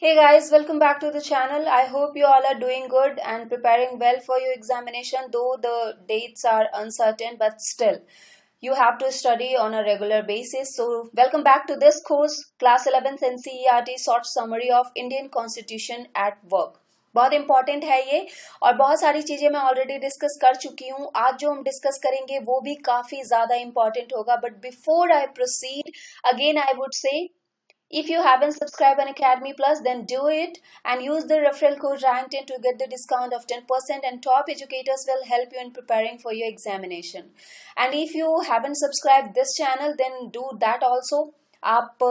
Hey guys, welcome back to the channel. I hope you all are doing good and preparing well for your examination, though the dates are uncertain, but still you have to study on a regular basis. So, welcome back to this course, Class 11th NCERT Short Summary of Indian Constitution at Work. बहुत important है ये और बहुत सारी चीजें मैं already discuss कर चुकी हूँ. आज जो हम डिस्कस करेंगे वो भी काफी ज्यादा इंपॉर्टेंट होगा. But before I proceed, again I would say, if you haven't subscribed on Academy Plus, then do it and use the referral code RANK10 to get the discount of 10%, and top educators will help you in preparing for your examination. And if you haven't subscribed this channel, then do that also. आप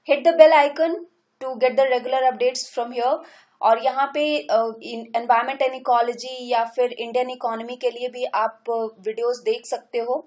hit the bell icon to get the regular updates from here. और यहाँ पे environment and ecology या फिर Indian economy के लिए भी आप वीडियोस देख सकते हो.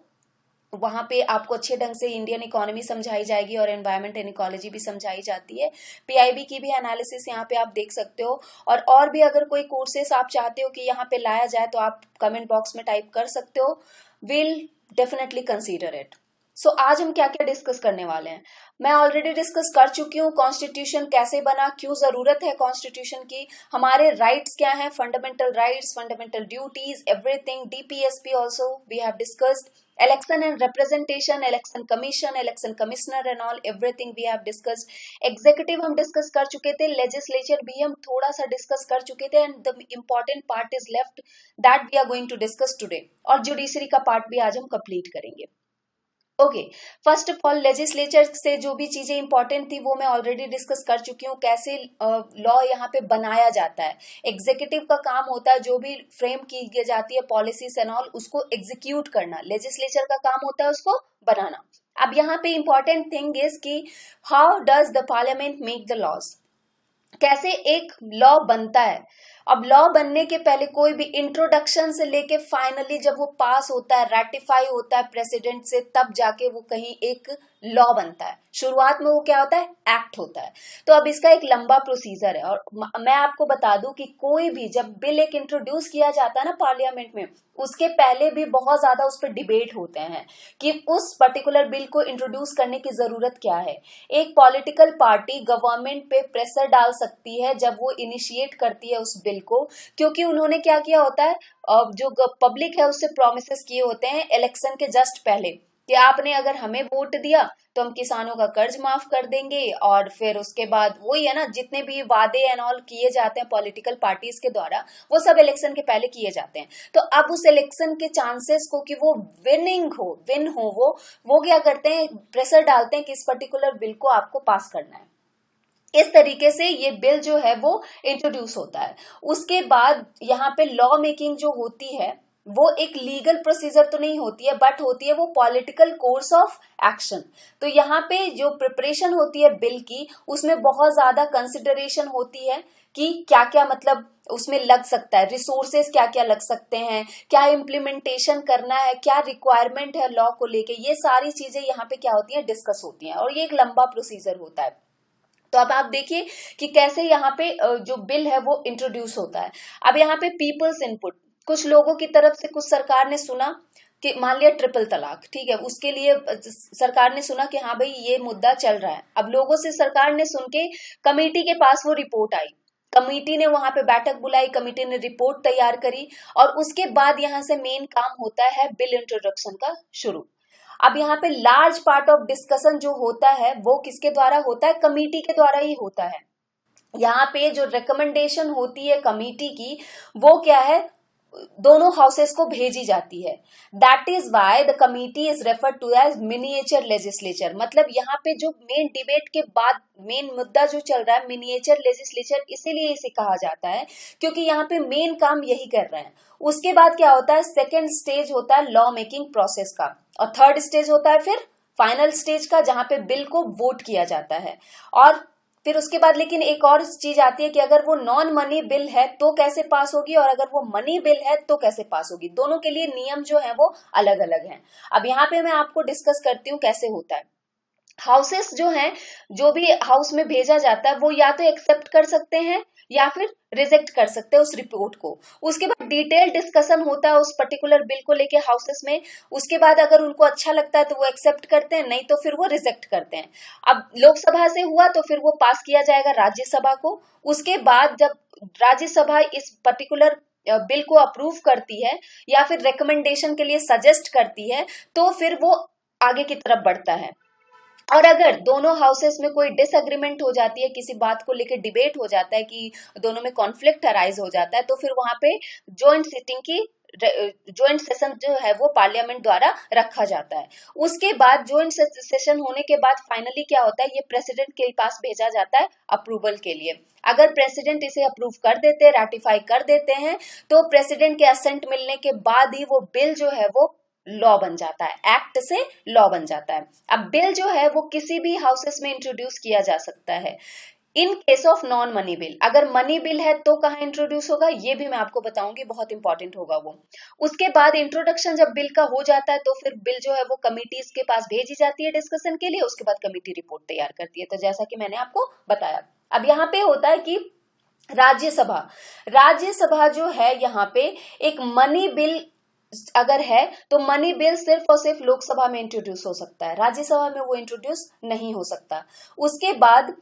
वहां पे आपको अच्छे ढंग से इंडियन इकोनॉमी समझाई जाएगी और एनवायरमेंट एंड इकोलॉजी भी समझाई जाती है. पीआईबी की भी एनालिसिस यहाँ पे आप देख सकते हो. और भी अगर कोई कोर्सेस आप चाहते हो कि यहाँ पे लाया जाए तो आप कमेंट बॉक्स में टाइप कर सकते हो. Will definitely consider it. So आज हम क्या क्या डिस्कस करने वाले हैं. मैं ऑलरेडी डिस्कस कर चुकी हूँ कॉन्स्टिट्यूशन कैसे बना, क्यों जरूरत है कॉन्स्टिट्यूशन की, हमारे राइट्स क्या हैं, fundamental rights, fundamental duties, everything. DPSP also we have discussed. Election and representation, election commission, election commissioner and all, everything we have discussed. Executive हम डिस्कस कर चुके थे, legislature भी हम थोड़ा सा डिस्कस कर चुके थे, and the important part is left that we are going to discuss today. और जुडिशरी का पार्ट भी आज हम कंप्लीट करेंगे. Okay, first of all legislature से जो भी चीजें इंपॉर्टेंट थी वो मैं ऑलरेडी डिस्कस कर चुकी हूँ. कैसे लॉ यहाँ पे बनाया जाता है. एग्जीक्यूटिव का काम होता है जो भी फ्रेम की जाती है पॉलिसीज एंड ऑल, उसको एग्जीक्यूट करना. लेजिस्लेचर का काम होता है उसको बनाना. अब यहाँ पे इंपॉर्टेंट थिंग इज कि how does the parliament make the laws. कैसे एक लॉ बनता है. अब लॉ बनने के पहले कोई भी इंट्रोडक्शन से लेके फाइनली जब वो पास होता है, रेटिफाई होता है प्रेसिडेंट से, तब जाके वो कहीं एक लॉ बनता है. शुरुआत में वो क्या होता है, एक्ट होता है. तो अब इसका एक लंबा प्रोसीजर है. और मैं आपको बता दूं कि कोई भी जब बिल एक इंट्रोड्यूस किया जाता है ना पार्लियामेंट में, उसके पहले भी बहुत ज्यादा उस पर डिबेट होते हैं कि उस पर्टिकुलर बिल को इंट्रोड्यूस करने की जरूरत क्या है. एक पॉलिटिकल पार्टी गवर्नमेंट पे प्रेशर डाल सकती है जब वो इनिशिएट करती है उस बिल को, क्योंकि उन्होंने क्या किया होता है, जो पब्लिक है उससे प्रोमिसेस किए होते हैं इलेक्शन के जस्ट पहले कि आपने अगर हमें वोट दिया तो हम किसानों का कर्ज माफ कर देंगे. और फिर उसके बाद वही है ना, जितने भी वादे एंड ऑल किए जाते हैं पॉलिटिकल पार्टीज के द्वारा, वो सब इलेक्शन के पहले किए जाते हैं. तो अब उस इलेक्शन के चांसेस को कि वो विन हो, वो क्या करते हैं, प्रेशर डालते हैं कि इस पर्टिकुलर बिल को आपको पास करना है. इस तरीके से ये बिल जो है वो इंट्रोड्यूस होता है. उसके बाद यहाँ पे लॉ मेकिंग जो होती है वो एक लीगल प्रोसीजर तो नहीं होती है, बट होती है वो पॉलिटिकल कोर्स ऑफ एक्शन. तो यहाँ पे जो प्रिपरेशन होती है बिल की, उसमें बहुत ज्यादा कंसिडरेशन होती है कि क्या क्या मतलब उसमें लग सकता है, रिसोर्सेस क्या क्या लग सकते हैं, क्या इम्प्लीमेंटेशन करना है, क्या रिक्वायरमेंट है लॉ को लेके, ये सारी चीजें यहाँ पे क्या होती है, डिस्कस होती हैं. और ये एक लंबा प्रोसीजर होता है. तो अब आप देखिए कि कैसे यहाँ पे जो बिल है वो इंट्रोड्यूस होता है. अब यहाँ पे पीपल्स इनपुट, कुछ लोगों की तरफ से, कुछ सरकार ने सुना कि मान लिया ट्रिपल तलाक, ठीक है, उसके लिए सरकार ने सुना कि हाँ भाई ये मुद्दा चल रहा है. अब लोगों से सरकार ने सुन के कमेटी के पास वो रिपोर्ट आई, कमेटी ने वहां पे बैठक बुलाई, कमेटी ने रिपोर्ट तैयार करी, और उसके बाद यहाँ से मेन काम होता है बिल इंट्रोडक्शन का शुरू. अब यहाँ पे लार्ज पार्ट ऑफ डिस्कशन जो होता है वो किसके द्वारा होता है, कमेटी के द्वारा ही होता है. यहाँ पे जो रिकमेंडेशन होती है कमेटी की, वो क्या है, दोनों हाउसेस को भेजी जाती है. That is why the committee is referred to as miniature legislature. मतलब यहाँ पे जो मेन डिबेट के बाद मेन मुद्दा जो चल रहा है, मिनिएचर लेजिस्लेचर, इसीलिए इसे कहा जाता है क्योंकि यहाँ पे मेन काम यही कर रहे हैं. उसके बाद क्या होता है, सेकेंड स्टेज होता है लॉ मेकिंग प्रोसेस का, और थर्ड स्टेज होता है फिर फाइनल स्टेज का, जहां पे बिल को वोट किया जाता है. और फिर उसके बाद लेकिन एक और चीज आती है कि अगर वो नॉन मनी बिल है तो कैसे पास होगी, और अगर वो मनी बिल है तो कैसे पास होगी. दोनों के लिए नियम जो है वो अलग अलग हैं. अब यहाँ पे मैं आपको डिस्कस करती हूँ कैसे होता है. हाउसेस जो हैं, जो भी हाउस में भेजा जाता है वो या तो एक्सेप्ट कर सकते हैं या फिर रिजेक्ट कर सकते हैं उस रिपोर्ट को। उसके बाद डिटेल डिस्कशन होता है उस पर्टिकुलर बिल को लेके हाउसेस में। उसके बाद अगर उनको अच्छा लगता है तो वो एक्सेप्ट करते हैं, नहीं तो फिर वो रिजेक्ट करते हैं। अब लोकसभा से हुआ तो फिर वो पास किया जाएगा राज्यसभा को। उसके बाद जब राज्यसभा इस पर्टिकुलर बिल को अप्रूव करती है या फिर रिकमेंडेशन के लिए सजेस्ट करती है, तो फिर वो आगे की तरफ बढ़ता है। और अगर दोनों हाउसेस में कोई डिसएग्रीमेंट हो जाती है, किसी बात को लेकर डिबेट हो जाता है कि दोनों में कॉन्फ्लिक्ट अराइज हो जाता है, तो फिर वहां पे जॉइंट सीटिंग की ज्वाइंट सेशन जो है वो पार्लियामेंट द्वारा रखा जाता है। उसके बाद ज्वाइंट सेशन होने के बाद फाइनली क्या होता है, ये प्रेसिडेंट के पास भेजा जाता है अप्रूवल के लिए। अगर प्रेसिडेंट इसे अप्रूव कर देते हैं, रैटिफाई कर देते हैं, तो प्रेसिडेंट के असेंट मिलने के बाद ही वो बिल जो है वो लॉ बन जाता है, एक्ट से लॉ बन जाता है। अब बिल जो है वो किसी भी हाउसेस में इंट्रोड्यूस किया जा सकता है। In case of non money bill, अगर मनी बिल है तो कहाँ इंट्रोड्यूस होगा ये भी मैं आपको बताऊंगी, बहुत इंपॉर्टेंट होगा वो। उसके बाद इंट्रोडक्शन जब बिल का हो जाता है तो फिर बिल जो है वो कमिटीज के पास भेजी जाती है डिस्कशन के लिए। उसके बाद कमिटी रिपोर्ट तैयार करती है, तो जैसा कि मैंने आपको बताया। अब यहाँ पे होता है कि राज्यसभा, राज्यसभा जो है यहाँ पे एक मनी बिल अगर है तो मनी बिल सिर्फ और सिर्फ लोकसभा में इंट्रोड्यूस हो सकता है, राज्यसभा में वो इंट्रोड्यूस नहीं हो सकता। उसके बाद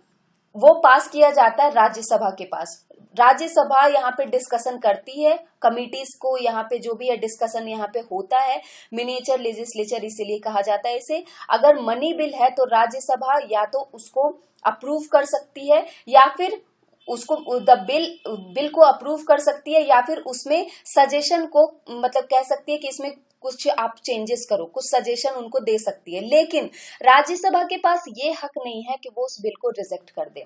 वो पास किया जाता है राज्यसभा के पास। राज्यसभा यहाँ पे डिस्कशन करती है, कमिटीज को यहाँ पे जो भी है डिस्कशन यहाँ पे होता है। मिनिएचर लेजिस्लेचर इसीलिए कहा जाता है इसे। अगर मनी बिल है तो राज्यसभा या तो उसको अप्रूव कर सकती है या फिर उसको बिल को अप्रूव कर सकती है, या फिर उसमें सजेशन को मतलब कह सकती है कि इसमें कुछ आप चेंजेस करो, कुछ सजेशन उनको दे सकती है। लेकिन राज्यसभा के पास ये हक नहीं है कि वो उस बिल को रिजेक्ट कर दे।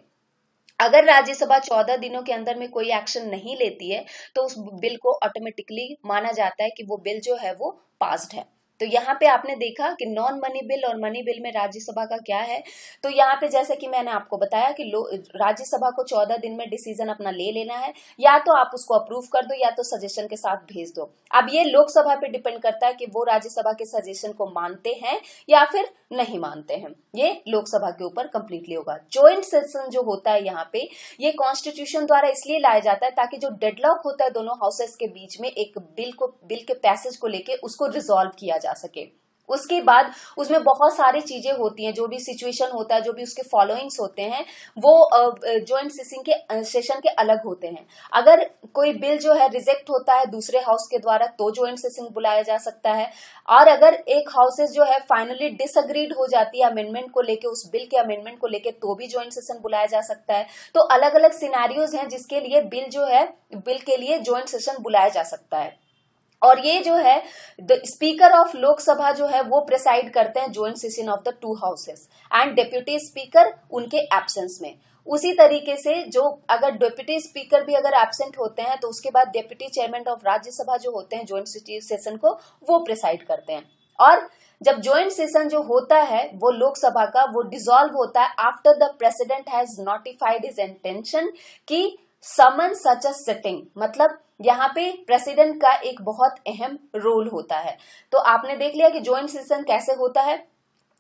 अगर राज्यसभा 14 दिनों के अंदर में कोई एक्शन नहीं लेती है तो उस बिल को ऑटोमेटिकली माना जाता है कि वो बिल जो है वो पास्ड है। तो यहाँ पे आपने देखा कि नॉन मनी बिल और मनी बिल में राज्यसभा का क्या है। तो यहाँ पे जैसे कि मैंने आपको बताया कि राज्यसभा को 14 दिन में डिसीजन अपना ले लेना है, या तो आप उसको अप्रूव कर दो या तो सजेशन के साथ भेज दो। अब ये लोकसभा पे डिपेंड करता है कि वो राज्यसभा के सजेशन को मानते हैं या फिर नहीं मानते हैं। ये लोकसभा के ऊपर कंप्लीटली होगा। ज्वाइंट सेशन जो होता है यहाँ पे, ये कॉन्स्टिट्यूशन द्वारा इसलिए लाया जाता है ताकि जो डेडलॉक होता है दोनों हाउसेस के बीच में एक बिल के पैसेज को लेके उसको रिजॉल्व किया जा सके। उसके बाद उसमें बहुत सारी चीजें होती हैं, जो भी सिचुएशन होता है, जो भी उसके फॉलोइंग्स होते हैं, वो ज्वाइंट सेशन के अलग होते हैं। अगर कोई बिल जो है रिजेक्ट होता है दूसरे हाउस के द्वारा तो ज्वाइंट सेशन बुलाया जा सकता है। और अगर एक हाउसेस जो है फाइनली डिसअग्रीड हो जाती है अमेंडमेंट को लेके, उस बिल के अमेंडमेंट को लेके, तो भी ज्वाइंट सेशन बुलाया जा सकता है। तो अलग अलग सिनेरियोज हैं जिसके लिए बिल के लिए ज्वाइंट सेशन बुलाया जा सकता है। और ये जो है द स्पीकर ऑफ लोकसभा जो है वो प्रिसाइड करते हैं joint session of the two houses, and deputy speaker उनके एब्सेंस में। उसी तरीके से जो अगर डेप्यूटी स्पीकर भी अगर एब्सेंट होते हैं तो उसके बाद डेप्यूटी चेयरमैन ऑफ राज्यसभा जो होते हैं ज्वाइंट सेशन को वो प्रिसाइड करते हैं। और जब ज्वाइंट सेशन जो होता है वो लोकसभा का, वो डिसॉल्व होता है after the president has notified his intention कि समन सच अ सिटिंग। मतलब यहाँ पे प्रेसिडेंट का एक बहुत अहम रोल होता है। तो आपने देख लिया कि ज्वाइंट सेशन कैसे होता है।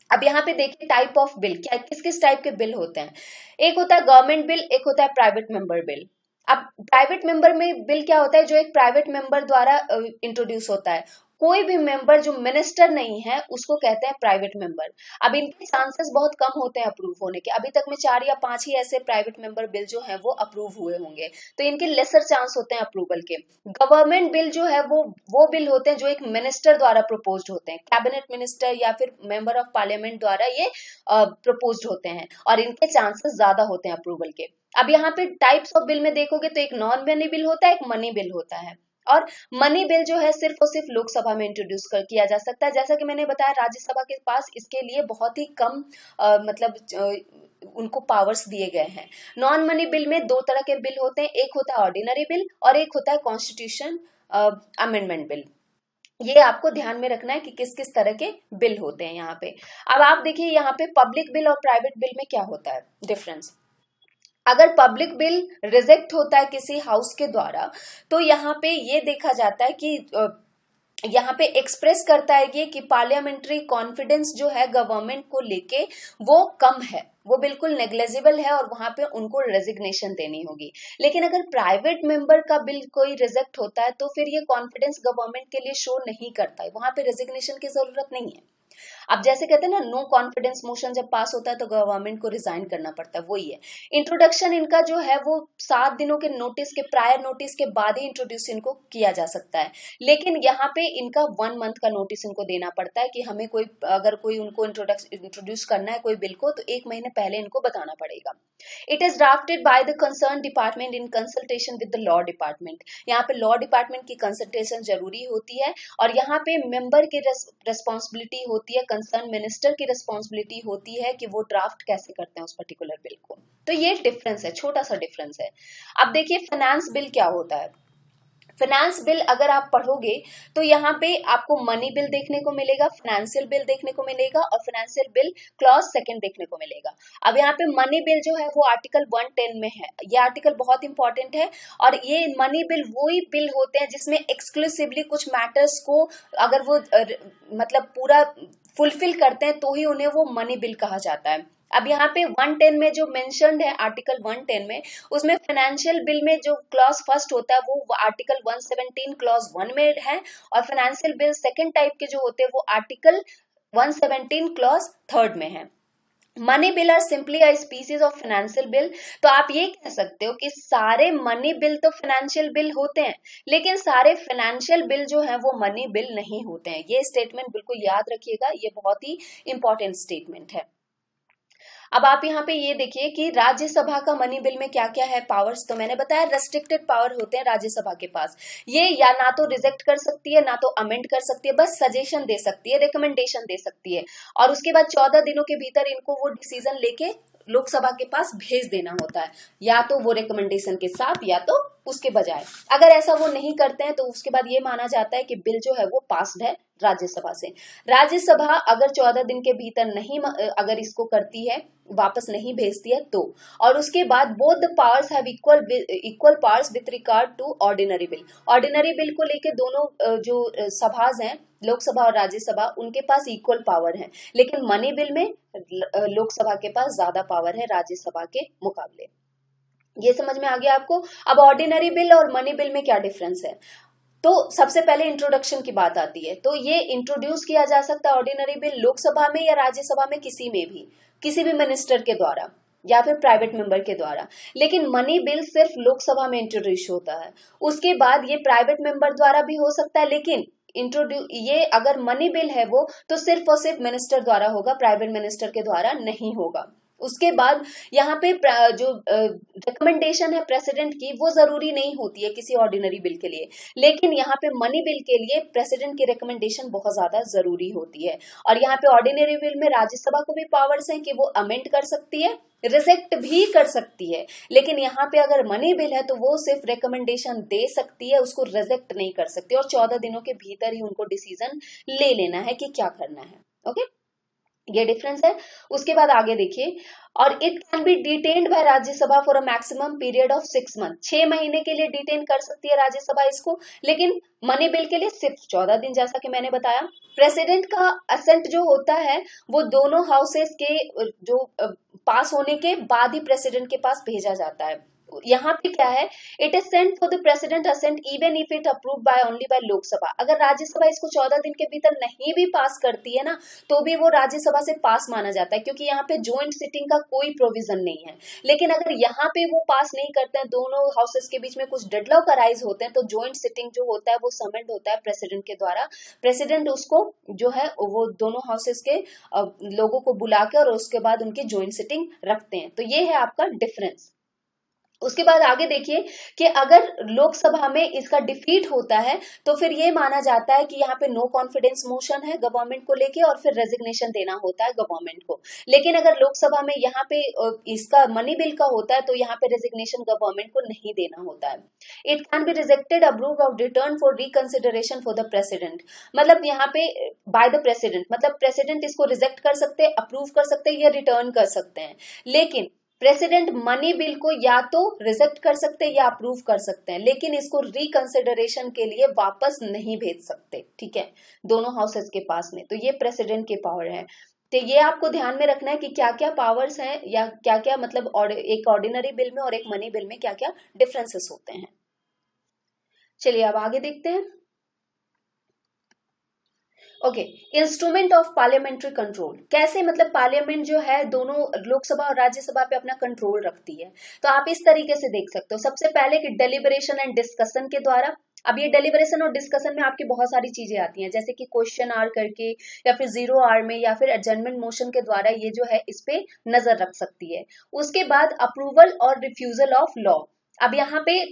अब यहाँ पे देखिए टाइप ऑफ बिल क्या, किस किस टाइप के बिल होते हैं। एक होता है गवर्नमेंट बिल, एक होता है प्राइवेट मेंबर बिल। अब प्राइवेट मेंबर में बिल क्या होता है, जो एक प्राइवेट मेंबर द्वारा इंट्रोड्यूस होता है। कोई भी मेंबर जो मिनिस्टर नहीं है उसको कहते हैं प्राइवेट मेंबर। अब इनके चांसेस बहुत कम होते हैं अप्रूव होने के। अभी तक में 4 या 5 ही ऐसे प्राइवेट मेंबर बिल जो है वो अप्रूव हुए होंगे, तो इनके लेसर चांस होते हैं अप्रूवल के। गवर्नमेंट बिल जो है वो बिल होते हैं जो एक मिनिस्टर द्वारा प्रपोज्ड होते हैं, कैबिनेट मिनिस्टर या फिर मेंबर ऑफ पार्लियामेंट द्वारा ये प्रपोज्ड होते हैं, और इनके चांसेस ज्यादा होते हैं अप्रूवल के। अब यहाँ पे टाइप्स ऑफ बिल में देखोगे तो एक नॉन मनी बिल होता है, एक मनी बिल होता है। और मनी बिल जो है सिर्फ और सिर्फ लोकसभा में इंट्रोड्यूस किया जा सकता है। जैसा कि मैंने बताया राज्यसभा के पास इसके लिए बहुत ही कम उनको पावर्स दिए गए हैं। नॉन मनी बिल में 2 तरह के बिल होते हैं, एक होता है ऑर्डिनरी बिल और एक होता है कॉन्स्टिट्यूशन अमेंडमेंट बिल। ये आपको ध्यान में रखना है कि किस किस तरह के बिल होते हैं यहाँ पे। अब आप देखिए यहाँ पे पब्लिक बिल और प्राइवेट बिल में क्या होता है डिफरेंस। अगर पब्लिक बिल रिजेक्ट होता है किसी हाउस के द्वारा तो यहाँ पे ये देखा जाता है कि यहाँ पे एक्सप्रेस करता है ये कि पार्लियामेंट्री कॉन्फिडेंस जो है गवर्नमेंट को लेके वो कम है, वो बिल्कुल नेग्लेजिबल है, और वहां पे उनको रेजिग्नेशन देनी होगी। लेकिन अगर प्राइवेट मेंबर का बिल कोई रिजेक्ट होता है तो फिर ये कॉन्फिडेंस गवर्नमेंट के लिए शो नहीं करता है, वहां पे रेजिग्नेशन की जरूरत नहीं है। अब जैसे कहते हैं ना, नो कॉन्फिडेंस मोशन जब पास होता है तो गवर्नमेंट को रिजाइन करना पड़ता है, वही है। इंट्रोडक्शन इनका जो है वो 7 दिनों के नोटिस के, प्रायर नोटिस के बाद ही इंट्रोड्यूस इनको किया जा सकता है। लेकिन यहाँ पे इनका 1 मंथ का नोटिस इनको देना पड़ता है कि हमें कोई, अगर कोई उनको इंट्रोड्यूस करना है कोई बिल को, तो 1 महीने पहले इनको बताना पड़ेगा। It is drafted by the concern department in consultation with the law department. यहाँ पे लॉ डिपार्टमेंट की कंसल्टेशन जरूरी होती है, और यहाँ पे मेंबर की रेस्पॉन्सिबिलिटी होती है, कंसर्न मिनिस्टर की रिस्पॉन्सिबिलिटी होती है कि वो ड्राफ्ट कैसे करते हैं उस पर्टिकुलर बिल को। तो ये डिफरेंस है, छोटा सा डिफरेंस है। अब देखिए फाइनेंस बिल क्या होता है। फाइनेंस बिल अगर आप पढ़ोगे तो यहाँ पे आपको मनी बिल देखने को मिलेगा, फाइनेंशियल बिल देखने को मिलेगा, और फाइनेंशियल बिल क्लॉज सेकंड देखने को मिलेगा। अब यहाँ पे मनी बिल जो है वो आर्टिकल 110 में है, ये आर्टिकल बहुत इंपॉर्टेंट है। और ये मनी बिल वही बिल होते हैं जिसमें एक्सक्लूसिवली कुछ मैटर्स को अगर वो मतलब पूरा फुलफिल करते हैं तो ही उन्हें वो मनी बिल कहा जाता है। अब यहाँ पे 110 में जो मेंशन्ड है, आर्टिकल 110 में, उसमें फाइनेंशियल बिल में जो क्लॉज फर्स्ट होता है वो आर्टिकल 117 क्लॉज 1 में है, और फाइनेंशियल बिल सेकंड टाइप के जो होते हैं वो आर्टिकल 117 क्लॉज 3 में है। Money bill are simply a species of financial bill. तो आप ये कह सकते हो कि सारे मनी बिल तो फाइनेंशियल बिल होते हैं, लेकिन सारे फाइनेंशियल बिल जो है वो मनी बिल नहीं होते हैं। ये स्टेटमेंट बिल्कुल याद रखिएगा, ये बहुत ही इंपॉर्टेंट स्टेटमेंट है। अब आप यहाँ पे ये देखिए कि राज्यसभा का मनी बिल में क्या क्या है पावर्स। तो मैंने बताया रेस्ट्रिक्टेड पावर होते हैं राज्यसभा के पास। ये या ना तो रिजेक्ट कर सकती है, ना तो अमेंड कर सकती है, बस सजेशन दे सकती है, रिकमेंडेशन दे सकती है, और उसके बाद 14 दिनों के भीतर इनको वो डिसीजन लेके लोकसभा के पास भेज देना होता है, या तो वो रिकमेंडेशन के साथ या तो उसके बजाय। अगर ऐसा वो नहीं करते हैं तो उसके बाद ये माना जाता है कि बिल जो है वो पास्ड है राज्यसभा से। राज्यसभा अगर 14 दिन के भीतर नहीं अगर इसको करती है, वापस नहीं भेजती है तो, और उसके बाद both the powers have equal powers with regard to ordinary bill. Ordinary bill को लेके दोनों जो सभाज हैं, लोकसभा और राज्यसभा, उनके पास इक्वल पावर है, लेकिन मनी बिल में लोकसभा के पास ज्यादा पावर है राज्यसभा के मुकाबले। ये समझ में आ गया आपको। अब ऑर्डिनरी बिल और मनी बिल में क्या डिफरेंस है, तो सबसे पहले इंट्रोडक्शन की बात आती है। तो ये इंट्रोड्यूस किया जा सकता है ऑर्डिनरी बिल लोकसभा में या राज्यसभा में, किसी भी मिनिस्टर के द्वारा या फिर प्राइवेट मेंबर के द्वारा। लेकिन मनी बिल सिर्फ लोकसभा में इंट्रोड्यूस होता है, उसके बाद ये प्राइवेट मेंबर द्वारा भी हो सकता है, लेकिन ये अगर मनी बिल है वो तो सिर्फ और सिर्फ मिनिस्टर द्वारा होगा, प्राइवेट मिनिस्टर के द्वारा नहीं होगा। उसके बाद यहाँ पे जो रिकमेंडेशन है प्रेसिडेंट की वो जरूरी नहीं होती है किसी ऑर्डिनरी बिल के लिए, लेकिन यहाँ पे मनी बिल के लिए प्रेसिडेंट की रिकमेंडेशन बहुत ज्यादा जरूरी होती है। और यहाँ पे ऑर्डिनरी बिल में राज्यसभा को भी पावर्स हैं कि वो अमेंड कर सकती है, रिजेक्ट भी कर सकती है, लेकिन यहाँ पे अगर मनी बिल है तो वो सिर्फ रिकमेंडेशन दे सकती है, उसको रिजेक्ट नहीं कर सकती, और 14 दिनों के भीतर ही उनको डिसीजन ले लेना है कि क्या करना है। ओके, ये डिफरेंस है। उसके बाद आगे देखिए, और it can be detained by Rajya Sabha for a maximum period of 6 month. 6 महीने के लिए डिटेन कर सकती है राज्यसभा इसको, लेकिन मनी बिल के लिए सिर्फ 14 दिन, जैसा कि मैंने बताया। प्रेसिडेंट का असेंट जो होता है वो दोनों हाउसेस के जो पास होने के बाद ही प्रेसिडेंट के पास भेजा जाता है। यहाँ पे क्या है, it is sent for the president assent even if it approve by only by Lok Sabha. अगर राज्यसभा इसको 14 दिन के भीतर नहीं भी पास करती है ना, तो भी वो राज्यसभा से पास माना जाता है, क्योंकि यहाँ पे ज्वाइंट सिटिंग का कोई प्रोविजन नहीं है। लेकिन अगर यहाँ पे वो पास नहीं करते हैं, दोनों हाउसेस के बीच में कुछ डेडलॉक अराइज होते हैं, तो ज्वाइंट सिटिंग जो होता है वो समन्ड होता है प्रेसिडेंट के द्वारा। प्रेसिडेंट उसको जो है वो दोनों हाउसेस के लोगों को बुला के और उसके बाद उनकी ज्वाइंट सिटिंग रखते हैं। तो ये है आपका डिफरेंस। उसके बाद आगे देखिए कि अगर लोकसभा में इसका डिफीट होता है तो फिर ये माना जाता है कि यहाँ पे नो कॉन्फिडेंस मोशन है गवर्नमेंट को लेके, और फिर रेजिग्नेशन देना होता है गवर्नमेंट को। लेकिन अगर लोकसभा में यहाँ पे इसका मनी बिल का होता है तो यहाँ पे रेजिग्नेशन गवर्नमेंट को नहीं देना होता है। It can be rejected, approve और return for reconsideration for the president. मतलब यहाँ पे बाय द प्रेसिडेंट, मतलब प्रेसिडेंट इसको रिजेक्ट कर सकते हैं, अप्रूव कर सकते हैं या रिटर्न कर सकते हैं। लेकिन प्रेसिडेंट मनी बिल को या तो रिजेक्ट कर सकते हैं या अप्रूव कर सकते हैं, लेकिन इसको रिकंसिडरेशन के लिए वापस नहीं भेज सकते, ठीक है, दोनों हाउसेस के पास में। तो ये प्रेसिडेंट के पावर है। तो ये आपको ध्यान में रखना है कि क्या क्या पावर्स हैं या क्या क्या मतलब एक ऑर्डिनरी बिल में और एक मनी बिल में क्या क्या डिफरेंसेस होते हैं। चलिए अब आगे देखते हैं। Okay, instrument of parliamentary control, कैसे मतलब पार्लियामेंट जो है दोनों लोकसभा और राज्यसभा पे अपना कंट्रोल रखती है। तो आप इस तरीके से देख सकते हो, सबसे पहले कि डेलिब्रेशन एंड डिस्कशन के द्वारा। अब ये डेलिब्रेशन और डिस्कशन में आपकी बहुत सारी चीजें आती हैं, जैसे कि क्वेश्चन आर करके या फिर 0 आवर में या फिर एडजर्नमेंट मोशन के द्वारा ये जो है इस पे नजर रख सकती है। उसके बाद अप्रूवल और रिफ्यूजल ऑफ लॉ। अब यहाँ पे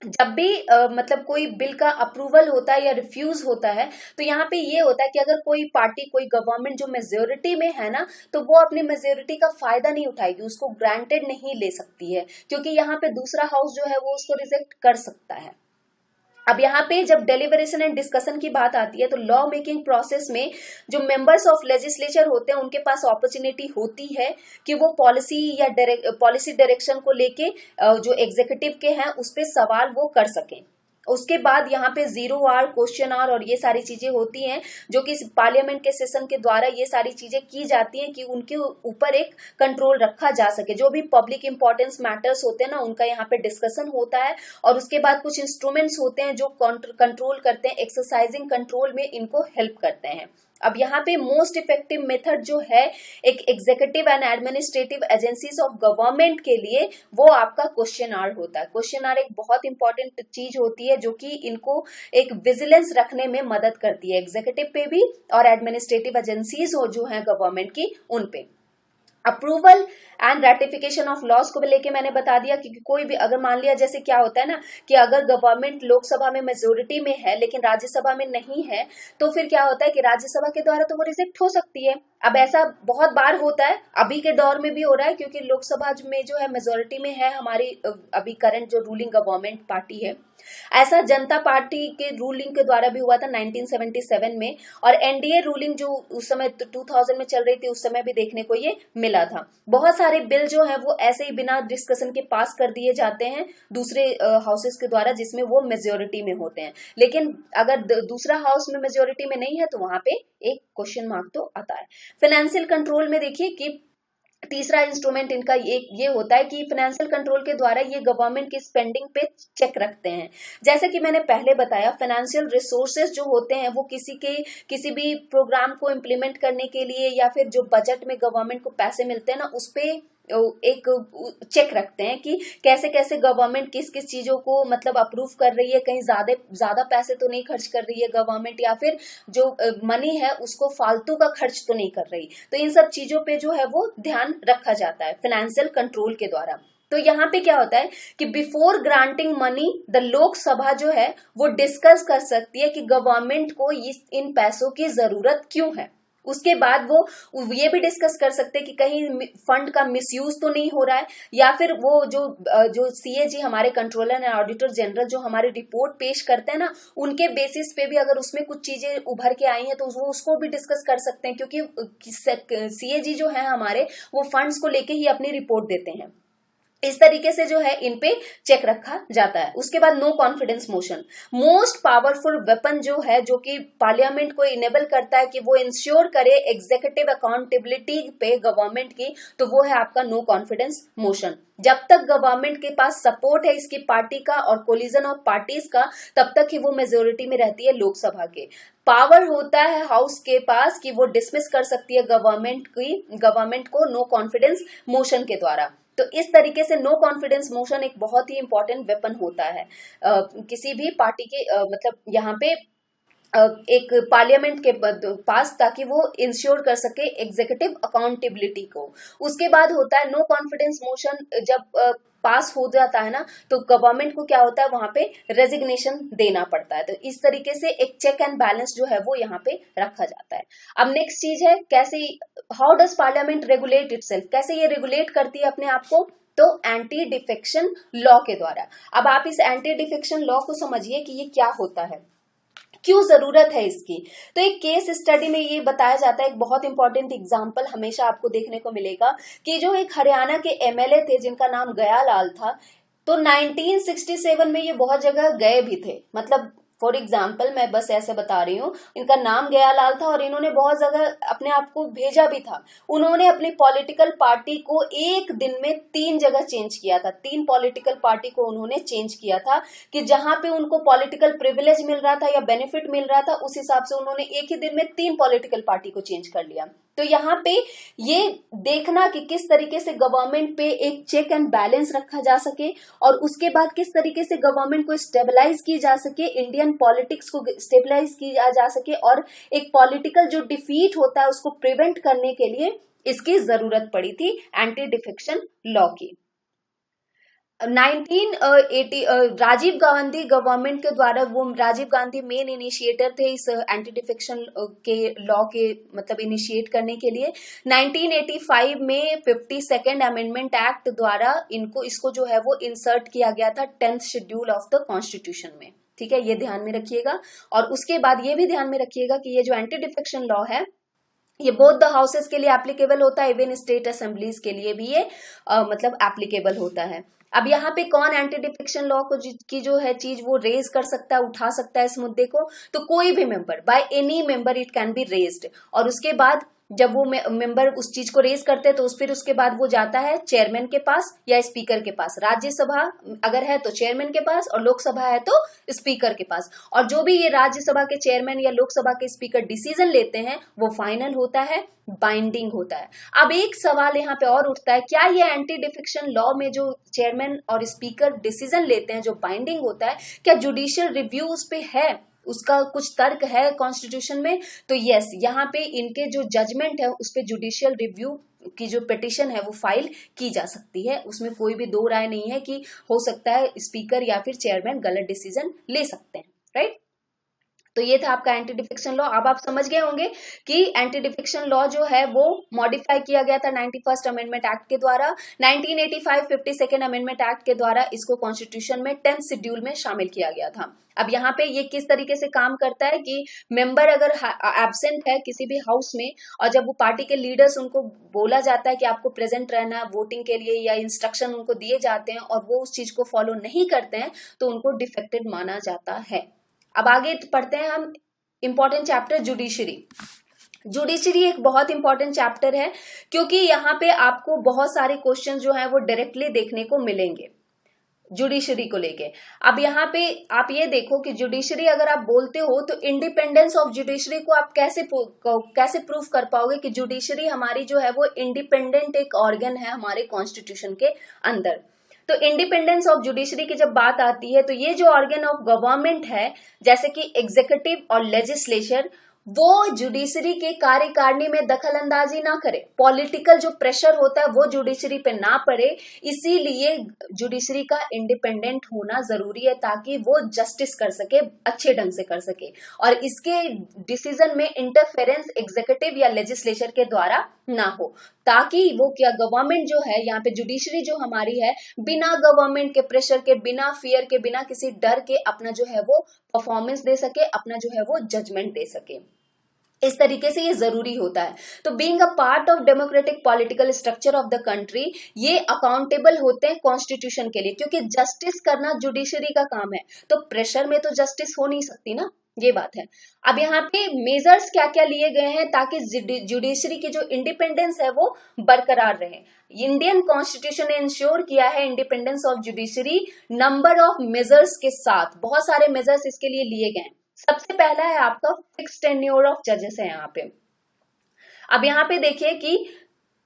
जब भी मतलब कोई बिल का अप्रूवल होता है या रिफ्यूज होता है, तो यहाँ पे ये होता है कि अगर कोई पार्टी कोई गवर्नमेंट जो मेजोरिटी में है ना, तो वो अपनी मेजोरिटी का फायदा नहीं उठाएगी, उसको ग्रांटेड नहीं ले सकती है, क्योंकि यहाँ पे दूसरा हाउस जो है वो उसको रिजेक्ट कर सकता है। अब यहाँ पे जब डेलिबरेशन एंड डिस्कशन की बात आती है, तो लॉ मेकिंग प्रोसेस में जो मेंबर्स ऑफ लेजिस्लेचर होते हैं उनके पास अपॉर्चुनिटी होती है कि वो पॉलिसी या पॉलिसी डायरेक्शन को लेके जो एग्जीक्यूटिव के हैं उस पर सवाल वो कर सकें। उसके बाद यहाँ पे 0 आवर, क्वेश्चन आवर और ये सारी चीजें होती हैं, जो कि पार्लियामेंट के सेशन के द्वारा ये सारी चीजें की जाती हैं कि उनके ऊपर एक कंट्रोल रखा जा सके। जो भी पब्लिक इंपॉर्टेंस मैटर्स होते हैं ना, उनका यहाँ पे डिस्कशन होता है। और उसके बाद कुछ इंस्ट्रूमेंट्स होते हैं जो कंट्रोल करते हैं, एक्सरसाइजिंग कंट्रोल में इनको हेल्प करते हैं। अब यहाँ पे मोस्ट इफेक्टिव मेथड जो है एक executive and administrative agencies of government के लिए, वो आपका क्वेश्चन आवर होता है। क्वेश्चन आवर एक बहुत इंपॉर्टेंट चीज होती है जो कि इनको एक विजिलेंस रखने में मदद करती है, एग्जीक्यूटिव पे भी और एडमिनिस्ट्रेटिव एजेंसीज हो जो है गवर्नमेंट की उन पे। Approval and ratification of laws को लेके मैंने बता दिया कि कोई भी अगर मान लिया, जैसे क्या होता है ना कि अगर गवर्नमेंट लोकसभा में मेजोरिटी में है लेकिन राज्यसभा में नहीं है, तो फिर क्या होता है कि राज्यसभा के द्वारा तो वो रिजेक्ट हो सकती है। अब ऐसा बहुत बार होता है, अभी के दौर में भी हो रहा है, क्योंकि लोकसभा में जो है मेजोरिटी में है हमारी अभी करंट जो रूलिंग गवर्नमेंट पार्टी है। ऐसा जनता पार्टी के रूलिंग के द्वारा भी हुआ था 1977 में, और एनडीए रूलिंग जो उस समय 2000 में चल रही थी उस समय भी देखने को ये मिला था। बहुत सारे बिल जो है वो ऐसे ही बिना डिस्कशन के पास कर दिए जाते हैं दूसरे हाउसेस के द्वारा, जिसमें वो मेजोरिटी में होते हैं। लेकिन अगर दूसरा हाउस में मेजोरिटी में नहीं है तो वहां पे एक क्वेश्चन मार्क तो आता है। फाइनेंशियल कंट्रोल में देखिए कि तीसरा इंस्ट्रूमेंट इनका ये होता है कि फाइनेंशियल कंट्रोल के द्वारा ये गवर्नमेंट की स्पेंडिंग पे चेक रखते हैं। जैसे कि मैंने पहले बताया, फाइनेंशियल रिसोर्सेज जो होते हैं वो किसी भी प्रोग्राम को इम्प्लीमेंट करने के लिए या फिर जो बजट में गवर्नमेंट को पैसे मिलते हैं ना, उस पे एक चेक रखते हैं कि कैसे कैसे गवर्नमेंट किस किस चीजों को मतलब अप्रूव कर रही है, कहीं ज्यादा पैसे तो नहीं खर्च कर रही है गवर्नमेंट, या फिर जो मनी है उसको फालतू का खर्च तो नहीं कर रही। तो इन सब चीजों पे जो है वो ध्यान रखा जाता है फाइनेंशियल कंट्रोल के द्वारा। तो यहाँ पे क्या होता है कि before granting money the Lok Sabha जो है वो डिस्कस कर सकती है कि गवर्नमेंट को इन पैसों की जरूरत क्यों है। उसके बाद वो ये भी डिस्कस कर सकते हैं कि कहीं फंड का मिसयूज तो नहीं हो रहा है, या फिर वो जो सीएजी हमारे कंट्रोलर एंड ऑडिटर जनरल जो हमारी रिपोर्ट पेश करते हैं ना, उनके बेसिस पे भी अगर उसमें कुछ चीजें उभर के आई हैं तो वो उसको भी डिस्कस कर सकते हैं, क्योंकि सीएजी जो है हमारे वो फंड्स को लेके ही अपनी रिपोर्ट देते हैं। इस तरीके से जो है इन पे चेक रखा जाता है। उसके बाद no confidence motion, most powerful weapon जो है जो कि पार्लियामेंट को इनेबल करता है कि वो इंश्योर करे एग्जीक्यूटिव अकाउंटेबिलिटी पे गवर्नमेंट की, तो वो है आपका नो कॉन्फिडेंस मोशन। जब तक गवर्नमेंट के पास सपोर्ट है इसकी पार्टी का और कोलिजन ऑफ पार्टीज का, तब तक ही वो मेजोरिटी में रहती है लोकसभा के। पावर होता है हाउस के पास कि वो डिसमिस कर सकती है गवर्नमेंट को नो कॉन्फिडेंस मोशन के द्वारा। तो इस तरीके से नो कॉन्फिडेंस मोशन एक बहुत ही इंपॉर्टेंट वेपन होता है किसी भी पार्टी के मतलब यहाँ पे एक पार्लियामेंट के पास, ताकि वो इंश्योर कर सके एग्जीक्यूटिव अकाउंटेबिलिटी को। उसके बाद होता है नो कॉन्फिडेंस मोशन, जब पास हो जाता है ना तो गवर्नमेंट को क्या होता है वहां पे रेजिग्नेशन देना पड़ता है। तो इस तरीके से एक चेक एंड बैलेंस जो है वो यहाँ पे रखा जाता है। अब नेक्स्ट चीज है कैसे, how does parliament regulate itself, कैसे ये रेगुलेट करती है अपने आप को, तो एंटी डिफेक्शन लॉ के द्वारा। अब आप इस एंटी डिफेक्शन लॉ को समझिए कि ये क्या होता है। क्यों जरूरत है इसकी। तो एक केस स्टडी में ये बताया जाता है, एक बहुत इंपॉर्टेंट एग्जांपल हमेशा आपको देखने को मिलेगा कि जो एक हरियाणा के एमएलए थे जिनका नाम गयालाल था, तो 1967 में ये बहुत जगह गए भी थे। मतलब फॉर एग्जाम्पल मैं बस ऐसे बता रही हूँ, इनका नाम गयालाल था और इन्होंने बहुत जगह अपने आप को भेजा भी था। उन्होंने अपनी पॉलिटिकल पार्टी को एक दिन में 3 जगह चेंज किया था, 3 पॉलिटिकल पार्टी को उन्होंने चेंज किया था कि जहां पे उनको पॉलिटिकल प्रिविलेज मिल रहा था या बेनिफिट मिल रहा था, उस हिसाब से उन्होंने एक ही दिन में 3 पॉलिटिकल पार्टी को चेंज कर लिया। तो यहाँ पे ये देखना कि किस तरीके से गवर्नमेंट पे एक चेक एंड बैलेंस रखा जा सके और उसके बाद किस तरीके से गवर्नमेंट को स्टेबलाइज की जा सके, इंडियन पॉलिटिक्स को स्टेबलाइज किया जा सके और एक पॉलिटिकल जो डिफीट होता है उसको प्रिवेंट करने के लिए इसकी जरूरत पड़ी थी एंटी डिफेक्शन लॉ की। 1980 राजीव गांधी गवर्नमेंट के द्वारा, वो राजीव गांधी मेन इनिशिएटर थे इस एंटी डिफेक्शन के लॉ के मतलब इनिशिएट करने के लिए। 1985 में 52nd अमेंडमेंट एक्ट द्वारा इसको जो है वो इंसर्ट किया गया था 10th schedule of the constitution में। ठीक है, ये ध्यान में रखिएगा। और उसके बाद ये भी ध्यान में रखिएगा कि ये जो एंटी डिफेक्शन लॉ है ये बोथ द हाउसेस के लिए एप्लीकेबल होता है, इवन स्टेट असेंबलीज के लिए भी ये मतलब एप्लीकेबल होता है। अब यहाँ पे कौन एंटी डिफेक्शन लॉ को की जो है चीज वो रेज कर सकता है, उठा सकता है इस मुद्दे को, तो कोई भी member, by any member it can be raised. और उसके बाद जब वो मेंबर उस चीज को रेज करते हैं तो फिर उसके बाद वो जाता है चेयरमैन के पास या स्पीकर के पास। राज्यसभा अगर है तो चेयरमैन के पास और लोकसभा है तो स्पीकर के पास। और जो भी ये राज्यसभा के चेयरमैन या लोकसभा के स्पीकर डिसीजन लेते हैं वो फाइनल होता है, बाइंडिंग होता है। अब एक सवाल यहाँ पे और उठता है, क्या ये एंटी डिफेक्शन लॉ में जो चेयरमैन और स्पीकर डिसीजन लेते हैं जो बाइंडिंग होता है, क्या जुडिशियल रिव्यू उस पे है, उसका कुछ तर्क है कॉन्स्टिट्यूशन में? तो यस, यहाँ पे इनके जो जजमेंट है उस पे जुडिशियल रिव्यू की जो पिटिशन है वो फाइल की जा सकती है। उसमें कोई भी दो राय नहीं है कि हो सकता है स्पीकर या फिर चेयरमैन गलत डिसीजन ले सकते हैं, राइट। तो ये था आपका एंटी डिफेक्शन लॉ। अब आप समझ गए होंगे कि एंटी डिफेक्शन लॉ जो है वो मॉडिफाई किया गया था 91st अमेंडमेंट एक्ट के द्वारा। 1985 52nd अमेंडमेंट एक्ट के द्वारा इसको कॉन्स्टिट्यूशन में 10th शेड्यूल में शामिल किया गया था। अब यहाँ पे ये किस तरीके से काम करता है कि मेंबर अगर एब्सेंट है किसी भी हाउस में और जब वो पार्टी के लीडर्स उनको बोला जाता है कि आपको प्रेजेंट रहना है वोटिंग के लिए या इंस्ट्रक्शन उनको दिए जाते हैं और वो उस चीज को फॉलो नहीं करते हैं तो उनको डिफेक्टेड माना जाता है। अब आगे पढ़ते हैं हम इंपॉर्टेंट चैप्टर जुडिशरी। जुडिशरी एक बहुत इंपॉर्टेंट चैप्टर है क्योंकि यहाँ पे आपको बहुत सारे क्वेश्चन जो है वो डायरेक्टली देखने को मिलेंगे जुडिशरी को लेके। अब यहाँ पे आप ये देखो कि जुडिशरी अगर आप बोलते हो तो इंडिपेंडेंस ऑफ जुडिशरी को आप कैसे प्रूफ कर पाओगे कि जुडिशरी हमारी जो है वो इंडिपेंडेंट एक ऑर्गन है हमारे कॉन्स्टिट्यूशन के अंदर। तो इंडिपेंडेंस ऑफ जुडिशरी की जब बात आती है तो ये जो ऑर्गन ऑफ गवर्नमेंट है जैसे कि एग्जीक्यूटिव और लेजिस्लेचर, वो जुडिशरी के कार्यकारिणी में दखल अंदाजी ना करे, पॉलिटिकल जो प्रेशर होता है वो जुडिशरी पे ना पड़े, इसीलिए जुडिशरी का इंडिपेंडेंट होना जरूरी है ताकि वो जस्टिस कर सके, अच्छे ढंग से कर सके और इसके डिसीजन में इंटरफेरेंस एग्जीक्यूटिव या लेजिस्लेचर के द्वारा ना हो, ताकि वो क्या गवर्नमेंट जो है यहाँ पे जुडिशरी जो हमारी है बिना गवर्नमेंट के प्रेशर के, बिना फियर के, बिना किसी डर के अपना जो है वो परफॉर्मेंस दे सके, अपना जो है वो जजमेंट दे सके। इस तरीके से ये जरूरी होता है। तो being a part of democratic political structure of the country, ये अकाउंटेबल होते हैं कॉन्स्टिट्यूशन के लिए क्योंकि जस्टिस करना जुडिशरी का काम है, तो प्रेशर में तो जस्टिस हो नहीं सकती ना, ये बात है। अब यहाँ पे मेजर्स क्या क्या लिए गए हैं ताकि जुडिशरी की जो इंडिपेंडेंस है वो बरकरार रहे। इंडियन कॉन्स्टिट्यूशन ने इंश्योर किया है independence of judiciary number of measures के साथ, बहुत सारे मेजर्स इसके लिए लिए गए हैं। सबसे पहला है आपका फिक्स टेन्योर ऑफ जजेस है यहाँ पे। अब यहाँ पे देखिए कि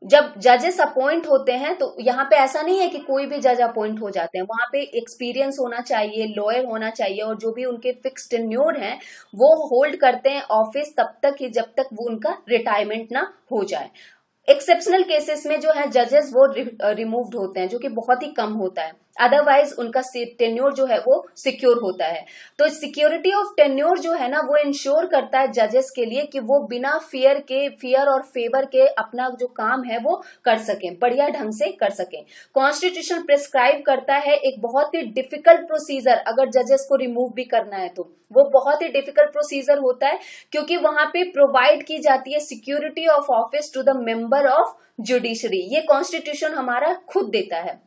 जब जजेस अपॉइंट होते हैं तो यहाँ पे ऐसा नहीं है कि कोई भी जज अपॉइंट हो जाते हैं, वहां पे एक्सपीरियंस होना चाहिए, लॉयर होना चाहिए और जो भी उनके फिक्स टेन्योर हैं वो होल्ड करते हैं ऑफिस तब तक ही जब तक वो उनका रिटायरमेंट ना हो जाए। एक्सेप्शनल केसेस में जो है जजेस वो रिमूव्ड होते हैं जो कि बहुत ही कम होता है। अदरवाइज उनका टेन्योर जो है वो सिक्योर होता है। तो सिक्योरिटी ऑफ टेन्योर जो है ना वो इंश्योर करता है जजेस के लिए कि वो बिना फियर और फेवर के अपना जो काम है वो कर सकें, बढ़िया ढंग से कर सकें। कॉन्स्टिट्यूशन प्रिस्क्राइब करता है एक बहुत ही डिफिकल्ट प्रोसीजर, अगर जजेस को रिमूव भी करना है तो वो बहुत ही डिफिकल्ट प्रोसीजर होता है, क्योंकि वहां पे प्रोवाइड की जाती है security of office to the member of judiciary. ये कॉन्स्टिट्यूशन हमारा खुद देता है।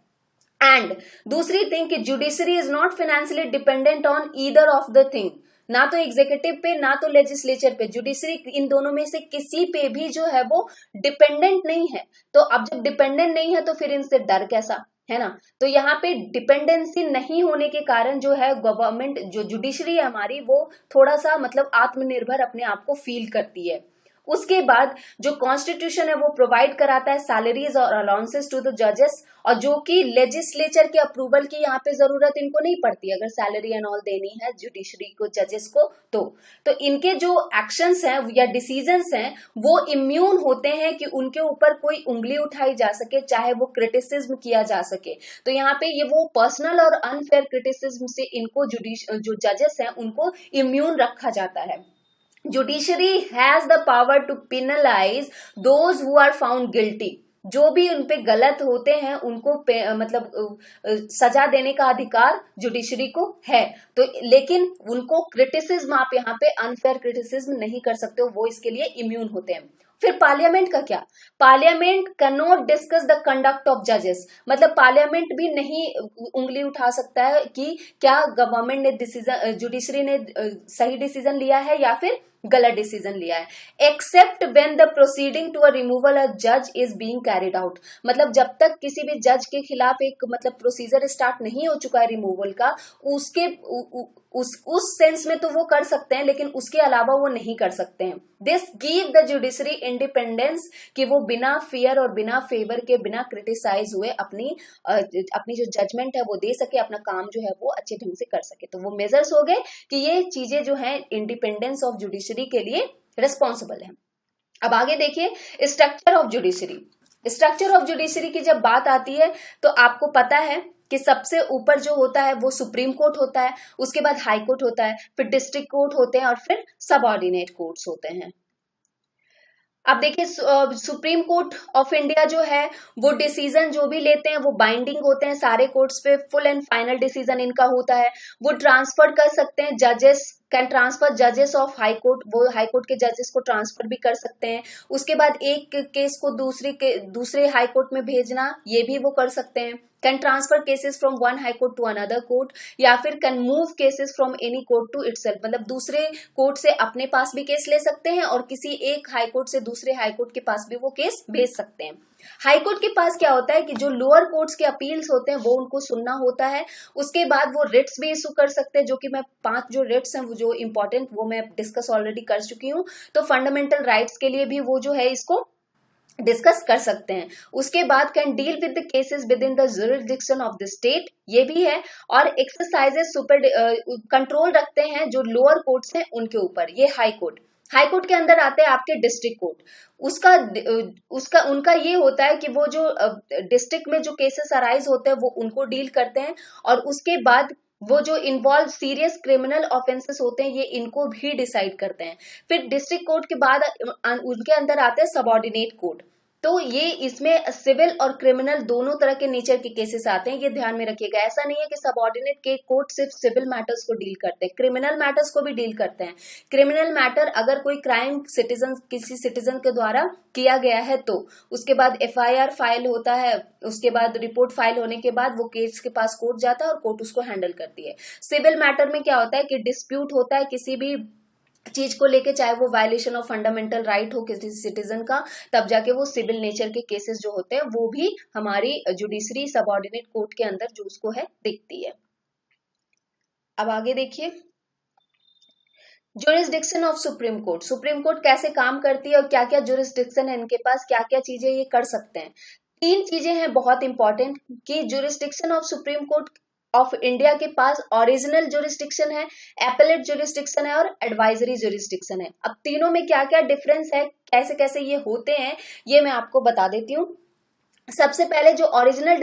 एंड दूसरी थिंग कि judiciary is not financially dependent on either of the thing, ना तो एग्जीक्यूटिव पे ना तो लेजिस्लेचर पे, जुडिशरी इन दोनों में से किसी पे भी जो है वो डिपेंडेंट नहीं है। तो अब जब डिपेंडेंट नहीं है तो फिर इनसे डर कैसा, है ना। तो यहाँ पे डिपेंडेंसी नहीं होने के कारण जो है गवर्नमेंट, जो जुडिशरी है हमारी, वो थोड़ा सा मतलब आत्मनिर्भर अपने आप को फील करती है। उसके बाद जो कॉन्स्टिट्यूशन है वो प्रोवाइड कराता है सैलरीज और अलाउंसेस टू द जजेस, और जो कि लेजिस्लेचर के अप्रूवल की यहाँ पे जरूरत इनको नहीं पड़ती अगर सैलरी एंड ऑल देनी है जुडिशरी को, जजेस को। तो इनके जो एक्शंस हैं या डिसीजंस हैं वो इम्यून होते हैं कि उनके ऊपर कोई उंगली उठाई जा सके, चाहे वो क्रिटिसिज्म किया जा सके। तो यहाँ पे ये वो पर्सनल और अनफेयर क्रिटिसिज्म से इनको जो जजेस हैं उनको इम्यून रखा जाता है। Judiciary has the power to penalize those who are found guilty. जो भी उनपे गलत होते हैं उनको मतलब सजा देने का अधिकार जुडिशरी को है। तो लेकिन उनको क्रिटिसिज्म, आप यहाँ पे अनफेयर क्रिटिसिज्म नहीं कर सकते हो, वो इसके लिए इम्यून होते हैं। फिर पार्लियामेंट का क्या, parliament can not discuss the conduct of जजेस, मतलब पार्लियामेंट भी नहीं उंगली उठा सकता है कि क्या गवर्नमेंट ने डिसीजन, जुडिशरी ने सही डिसीजन लिया है या फिर गलत डिसीजन लिया है, except when the proceeding to a removal a जज इज बीइंग कैरिड आउट। मतलब जब तक किसी भी जज के खिलाफ एक मतलब प्रोसीजर स्टार्ट नहीं हो चुका है रिमूवल का, उसके उस सेंस में तो वो कर सकते हैं, लेकिन उसके अलावा वो नहीं कर सकते हैं। This give the judiciary independence कि वो बिना फियर और बिना फेवर के, बिना क्रिटिसाइज हुए अपनी जो जजमेंट है वो दे सके, अपना काम जो है वो अच्छे ढंग से कर सके। तो वो मेजर्स हो गए कि ये चीजें जो है इंडिपेंडेंस ऑफ जुडिशरी के लिए रिस्पॉन्सिबल है। अब आगे देखिए structure of judiciary. Structure of judiciary की जब बात आती है तो आपको पता है कि सबसे ऊपर जो होता है वो सुप्रीम कोर्ट होता है, उसके बाद हाई कोर्ट होता है, फिर डिस्ट्रिक्ट कोर्ट होते हैं और फिर सबऑर्डिनेट कोर्ट्स होते हैं। अब देखिए सुप्रीम कोर्ट ऑफ इंडिया जो है वो डिसीजन जो भी लेते हैं वो बाइंडिंग होते हैं सारे कोर्ट्स पे, फुल एंड फाइनल डिसीजन इनका होता है। वो ट्रांसफर कर सकते हैं, जजेस कैन ट्रांसफर जजेस ऑफ हाई कोर्ट, वो हाई कोर्ट के जजेस को ट्रांसफर भी कर सकते हैं। उसके बाद एक केस को दूसरे हाई कोर्ट में भेजना, ये भी वो कर सकते हैं। Can transfer cases from one high court to another court, या फिर can move cases from any court to itself, मतलब दूसरे कोर्ट से अपने पास भी केस ले सकते हैं और किसी एक हाई कोर्ट से दूसरे हाई कोर्ट के पास भी वो केस भेज सकते हैं। हाई कोर्ट के पास क्या होता है कि जो लोअर कोर्ट्स के अपील्स होते हैं वो उनको सुनना होता है। उसके बाद वो रिट्स भी इशू कर सकते हैं, जो कि मैं 5 जो रिट्स हैं वो जो इंपॉर्टेंट वो मैं डिस्कस ऑलरेडी कर चुकी हूँ। तो फंडामेंटल राइट्स के लिए भी वो जो है इसको डिस्कस कर सकते हैं। उसके बाद can deal with the cases with in the jurisdiction of the state, ये भी है। और एक्सरसाइजेस सुपर कंट्रोल रखते हैं जो लोअर कोर्ट्स हैं उनके ऊपर, ये हाई कोर्ट। हाई कोर्ट के अंदर आते हैं आपके डिस्ट्रिक्ट कोर्ट। उनका ये होता है कि वो जो डिस्ट्रिक्ट में जो केसेस अराइज होते हैं वो उनको डील करते हैं, और उसके बाद वो जो इन्वॉल्व सीरियस क्रिमिनल ऑफेंसेस होते हैं ये इनको भी डिसाइड करते हैं। फिर डिस्ट्रिक्ट कोर्ट के बाद उनके अंदर आते हैं सबऑर्डिनेट कोर्ट। तो ये इसमें सिविल और क्रिमिनल दोनों तरह के नेचर के केसेस आते हैं, ये ध्यान में रखिएगा। ऐसा नहीं है कि सबऑर्डिनेट के कोर्ट सिर्फ सिविल मैटर्स को डील करते हैं, क्रिमिनल मैटर्स को भी डील करते हैं। क्रिमिनल मैटर अगर कोई क्राइम किसी सिटीजन के द्वारा किया गया है तो उसके बाद FIR फाइल होता है, उसके बाद रिपोर्ट फाइल होने के बाद वो केस के पास कोर्ट जाता है और कोर्ट उसको हैंडल करती है। सिविल मैटर में क्या होता है कि डिस्प्यूट होता है किसी भी चीज को लेके, चाहे वो वायलेशन ऑफ फंडामेंटल राइट हो किसी सिटीजन का, तब जाके वो सिविल नेचर के केसेस जो होते हैं वो भी हमारी जुडिशरी सबऑर्डिनेट कोर्ट के अंदर जो उसको है देखती है। अब आगे देखिए jurisdiction of supreme court. Supreme court कैसे काम करती है और क्या क्या जुरिसडिक्शन है इनके पास, क्या क्या चीजें ये कर सकते हैं। 3 चीजें हैं बहुत इंपॉर्टेंट कि jurisdiction of supreme court of India के पास ओरिजिनल जुरिसडिक्शन है, एपेलेट जुरिसडिक्शन है और एडवाइजरी जुरिसडिक्शन है। अब तीनों में क्या क्या डिफरेंस है, कैसे कैसे ये होते हैं, ये मैं आपको बता देती हूँ। सबसे पहले जो ओरिजिनल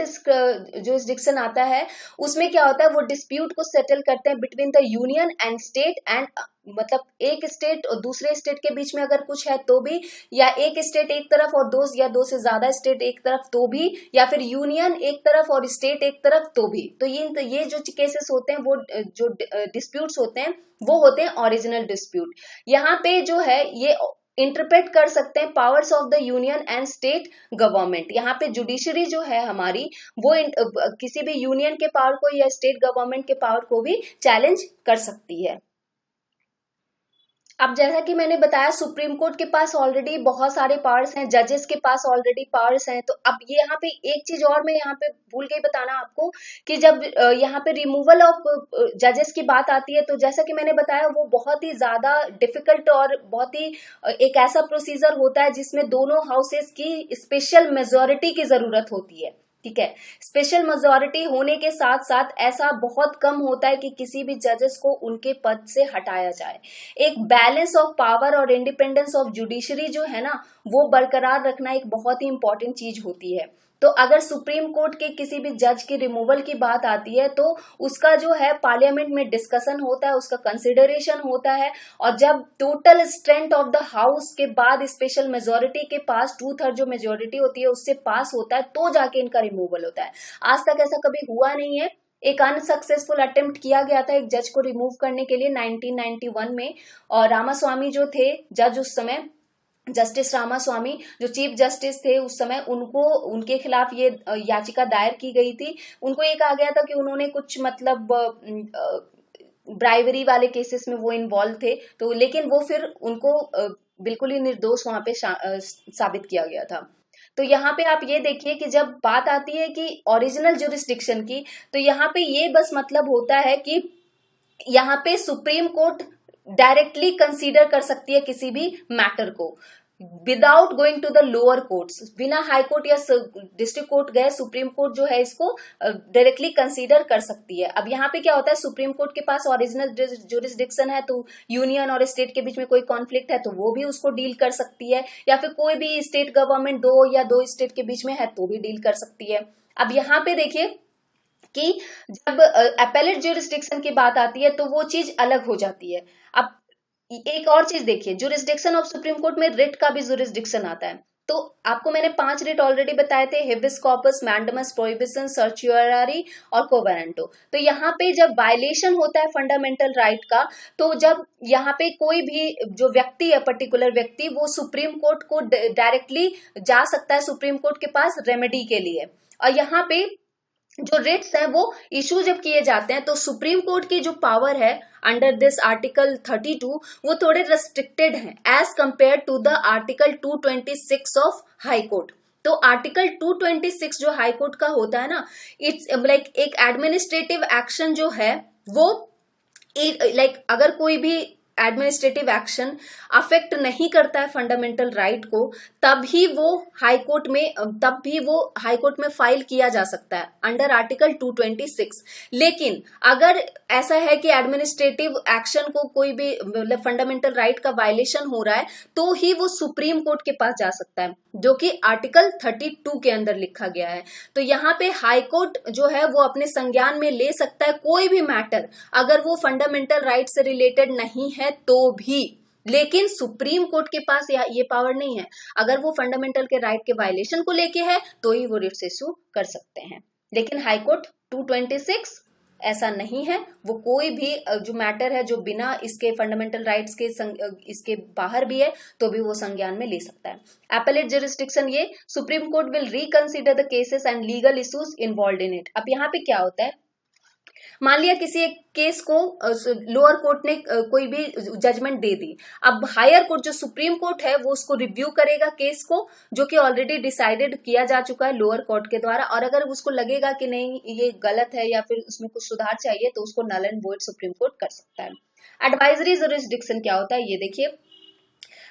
जुरिस्डिक्शन आता है उसमें क्या होता है, वो डिस्प्यूट को सेटल करते हैं between the union and state and, मतलब एक स्टेट और दूसरे स्टेट के बीच में अगर कुछ है तो भी, या एक स्टेट एक तरफ और दो या दो से ज्यादा स्टेट एक तरफ तो भी, या फिर यूनियन एक तरफ और स्टेट एक तरफ तो भी। तो ये जो केसेस होते हैं वो जो डिस्प्यूट्स होते हैं वो होते हैं ओरिजिनल डिस्प्यूट। यहाँ पे जो है ये इंटरप्रेट कर सकते हैं powers of the union and state government. यहाँ पे जुडिशरी जो है हमारी वो किसी भी यूनियन के पावर को या स्टेट गवर्नमेंट के पावर को भी चैलेंज कर सकती है। अब जैसा कि मैंने बताया सुप्रीम कोर्ट के पास ऑलरेडी बहुत सारे पावर्स हैं, जजेस के पास ऑलरेडी पावर्स हैं। तो अब ये यहाँ पे एक चीज और मैं यहाँ पे भूल गई बताना आपको कि जब यहाँ पे रिमूवल ऑफ जजेस की बात आती है तो जैसा कि मैंने बताया वो बहुत ही ज्यादा डिफिकल्ट और बहुत ही एक ऐसा प्रोसीजर होता है जिसमें दोनों हाउसेस की स्पेशल मेजोरिटी की जरूरत होती है। ठीक है, स्पेशल मेजोरिटी होने के साथ साथ ऐसा बहुत कम होता है कि किसी भी जजेस को उनके पद से हटाया जाए। एक बैलेंस ऑफ पावर और इंडिपेंडेंस ऑफ जुडिशरी जो है ना वो बरकरार रखना एक बहुत ही इंपॉर्टेंट चीज होती है। तो अगर सुप्रीम कोर्ट के किसी भी जज की रिमूवल की बात आती है तो उसका जो है पार्लियामेंट में डिस्कशन होता है, उसका कंसिडरेशन होता है, और जब total strength of the house के बाद स्पेशल मेजोरिटी के पास 2/3 जो मेजोरिटी होती है उससे पास होता है तो जाके इनका रिमूवल होता है। आज तक ऐसा कभी हुआ नहीं है। एक अनसक्सेसफुल अटेम्प्ट किया गया था एक जज को रिमूव करने के लिए 1991 में, और रामास्वामी जो थे जज उस समय, जस्टिस रामास्वामी जो चीफ जस्टिस थे उस समय, उनको उनके खिलाफ ये याचिका दायर की गई थी। उनको ये कहा गया था कि उन्होंने कुछ मतलब ब्राइवरी वाले केसेस में वो इन्वॉल्व थे, तो लेकिन वो फिर उनको बिल्कुल ही निर्दोष वहां पे साबित किया गया था। तो यहाँ पे आप ये देखिए कि जब बात आती है कि ओरिजिनल जुरिस्डिक्शन की, तो यहाँ पे ये बस मतलब होता है कि यहाँ पे सुप्रीम कोर्ट डायरेक्टली कंसीडर कर सकती है किसी भी मैटर को without going to the lower courts. बिना हाई कोर्ट या डिस्ट्रिक्ट कोर्ट गए सुप्रीम कोर्ट जो है इसको डायरेक्टली कंसीडर कर सकती है। अब यहाँ पे क्या होता है, सुप्रीम कोर्ट के पास ओरिजिनल जुरिस्डिक्शन है तो यूनियन और स्टेट के बीच में कोई कॉन्फ्लिक्ट है तो वो भी उसको डील कर सकती है, या फिर कोई भी स्टेट गवर्नमेंट दो या दो स्टेट के बीच में है तो भी डील कर सकती है। अब यहाँ पे देखिए कि जब अपेलेट ज्यूरिस्डिक्शन की बात आती है तो वो चीज अलग हो जाती है। अब एक और चीज देखिए, ज्यूरिस्डिक्शन ऑफ सुप्रीम कोर्ट में रिट का भी ज्यूरिस्डिक्शन आता है। तो आपको मैंने 5 रिट ऑलरेडी बताए थे, हेबिस कॉर्पस, मैंडेमस, प्रोहिबिशन, सर्च्यूरी और कोवेरेंटो। तो यहाँ पे जब वायलेशन होता है फंडामेंटल राइट का, तो जब यहाँ पे कोई भी जो व्यक्ति है, पर्टिकुलर व्यक्ति, वो सुप्रीम कोर्ट को डायरेक्टली जा सकता है सुप्रीम कोर्ट के पास रेमेडी के लिए। और यहाँ पे जो रिट्स है वो इशू जब किए जाते हैं तो सुप्रीम कोर्ट की जो पावर है अंडर दिस आर्टिकल 32 वो थोड़े रेस्ट्रिक्टेड हैं as compare to the article 226 of high court. तो आर्टिकल 226 जो हाई कोर्ट का होता है ना, इट्स लाइक एक एडमिनिस्ट्रेटिव एक्शन जो है वो लाइक अगर कोई भी एडमिनिस्ट्रेटिव एक्शन अफेक्ट नहीं करता है फंडामेंटल राइट को, तब भी वो हाई कोर्ट में फाइल किया जा सकता है अंडर आर्टिकल 226। लेकिन अगर ऐसा है कि एडमिनिस्ट्रेटिव एक्शन को कोई भी मतलब फंडामेंटल राइट का वायलेशन हो रहा है तो ही वो सुप्रीम कोर्ट के पास जा सकता है, जो कि आर्टिकल 32 के अंदर लिखा गया है। तो यहाँ पे हाई कोर्ट जो है वो अपने संज्ञान में ले सकता है कोई भी मैटर अगर वो फंडामेंटल राइट से रिलेटेड नहीं है तो भी। लेकिन सुप्रीम कोर्ट के पास ये पावर नहीं है। अगर वो फंडामेंटल के राइट के वायलेशन को लेके है तो ही वो रिट्स इशू कर सकते हैं। लेकिन हाई कोर्ट 226 ऐसा नहीं है, वो कोई भी जो मैटर है जो बिना इसके फंडामेंटल राइट्स के इसके बाहर भी है तो भी वो संज्ञान में ले सकता है। एपेलेट जुरिस्डिक्शन, ये supreme court will reconsider the cases and legal issues involve in it. अब यहाँ पे क्या होता है, मान लिया किसी एक केस को लोअर कोर्ट ने कोई भी जजमेंट दे दी। अब हायर कोर्ट जो सुप्रीम कोर्ट है वो उसको रिव्यू करेगा केस को, जो कि ऑलरेडी डिसाइडेड किया जा चुका है लोअर कोर्ट के द्वारा, और अगर उसको लगेगा कि नहीं ये गलत है या फिर उसमें कुछ सुधार चाहिए तो उसको null and void supreme court कर सकता है। एडवाइजरी जुरिस्डिक्शन क्या होता है ये देखिए।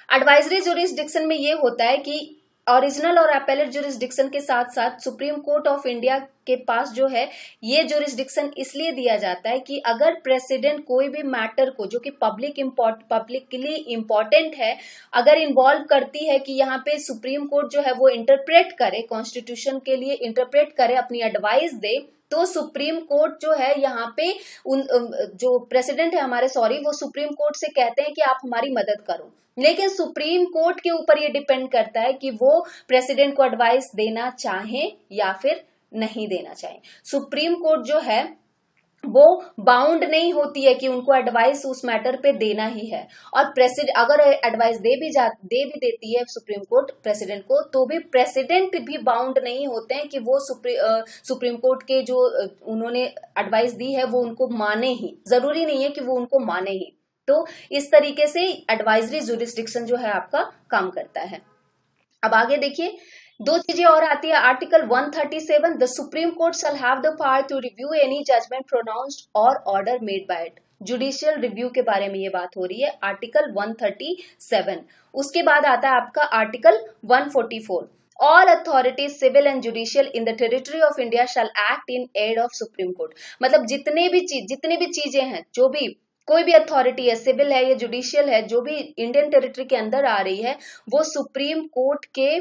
एडवाइजरी जुरिस्डिक्शन में ये होता है कि ओरिजिनल और अपेलेट ज्यूरिसडिक्शन के साथ साथ सुप्रीम कोर्ट ऑफ इंडिया के पास जो है ये ज्यूरिसडिक्शन इसलिए दिया जाता है कि अगर प्रेसिडेंट कोई भी मैटर को जो कि पब्लिकली इम्पोर्टेंट है अगर इन्वॉल्व करती है कि यहाँ पे सुप्रीम कोर्ट जो है वो इंटरप्रेट करे, कॉन्स्टिट्यूशन के लिए इंटरप्रेट करे, अपनी एडवाइस दे, तो सुप्रीम कोर्ट जो है यहाँ पे जो प्रेसिडेंट है हमारे वो सुप्रीम कोर्ट से कहते हैं कि आप हमारी मदद करो। लेकिन सुप्रीम कोर्ट के ऊपर ये डिपेंड करता है कि वो प्रेसिडेंट को एडवाइस देना चाहे या फिर नहीं देना चाहे। सुप्रीम कोर्ट जो है वो बाउंड नहीं होती है कि उनको एडवाइस उस मैटर पे देना ही है, और प्रेसिडेंट अगर एडवाइस दे भी देती है सुप्रीम कोर्ट प्रेसिडेंट को, तो भी प्रेसिडेंट भी बाउंड नहीं होते हैं कि वो सुप्रीम कोर्ट के जो उन्होंने एडवाइस दी है वो उनको माने ही, जरूरी नहीं है कि वो उनको माने ही। तो इस तरीके से एडवाइजरी ज्यूरिसडिक्शन जो है आपका काम करता है। अब आगे देखिए, दो चीजें और आती है। Article 137, the Supreme Court shall have the power to review any judgment pronounced or order made by it. Judicial review के बारे में ये बात हो रही है, आर्टिकल 137। उसके बाद आता है आपका article 144, all authorities civil and judicial in the territory of India shall act in aid of supreme court. मतलब जितनी भी चीजें हैं, जो भी कोई भी अथॉरिटी है, सिविल है या जुडिशियल है, जो भी इंडियन टेरिटरी के अंदर आ रही है, वो सुप्रीम कोर्ट के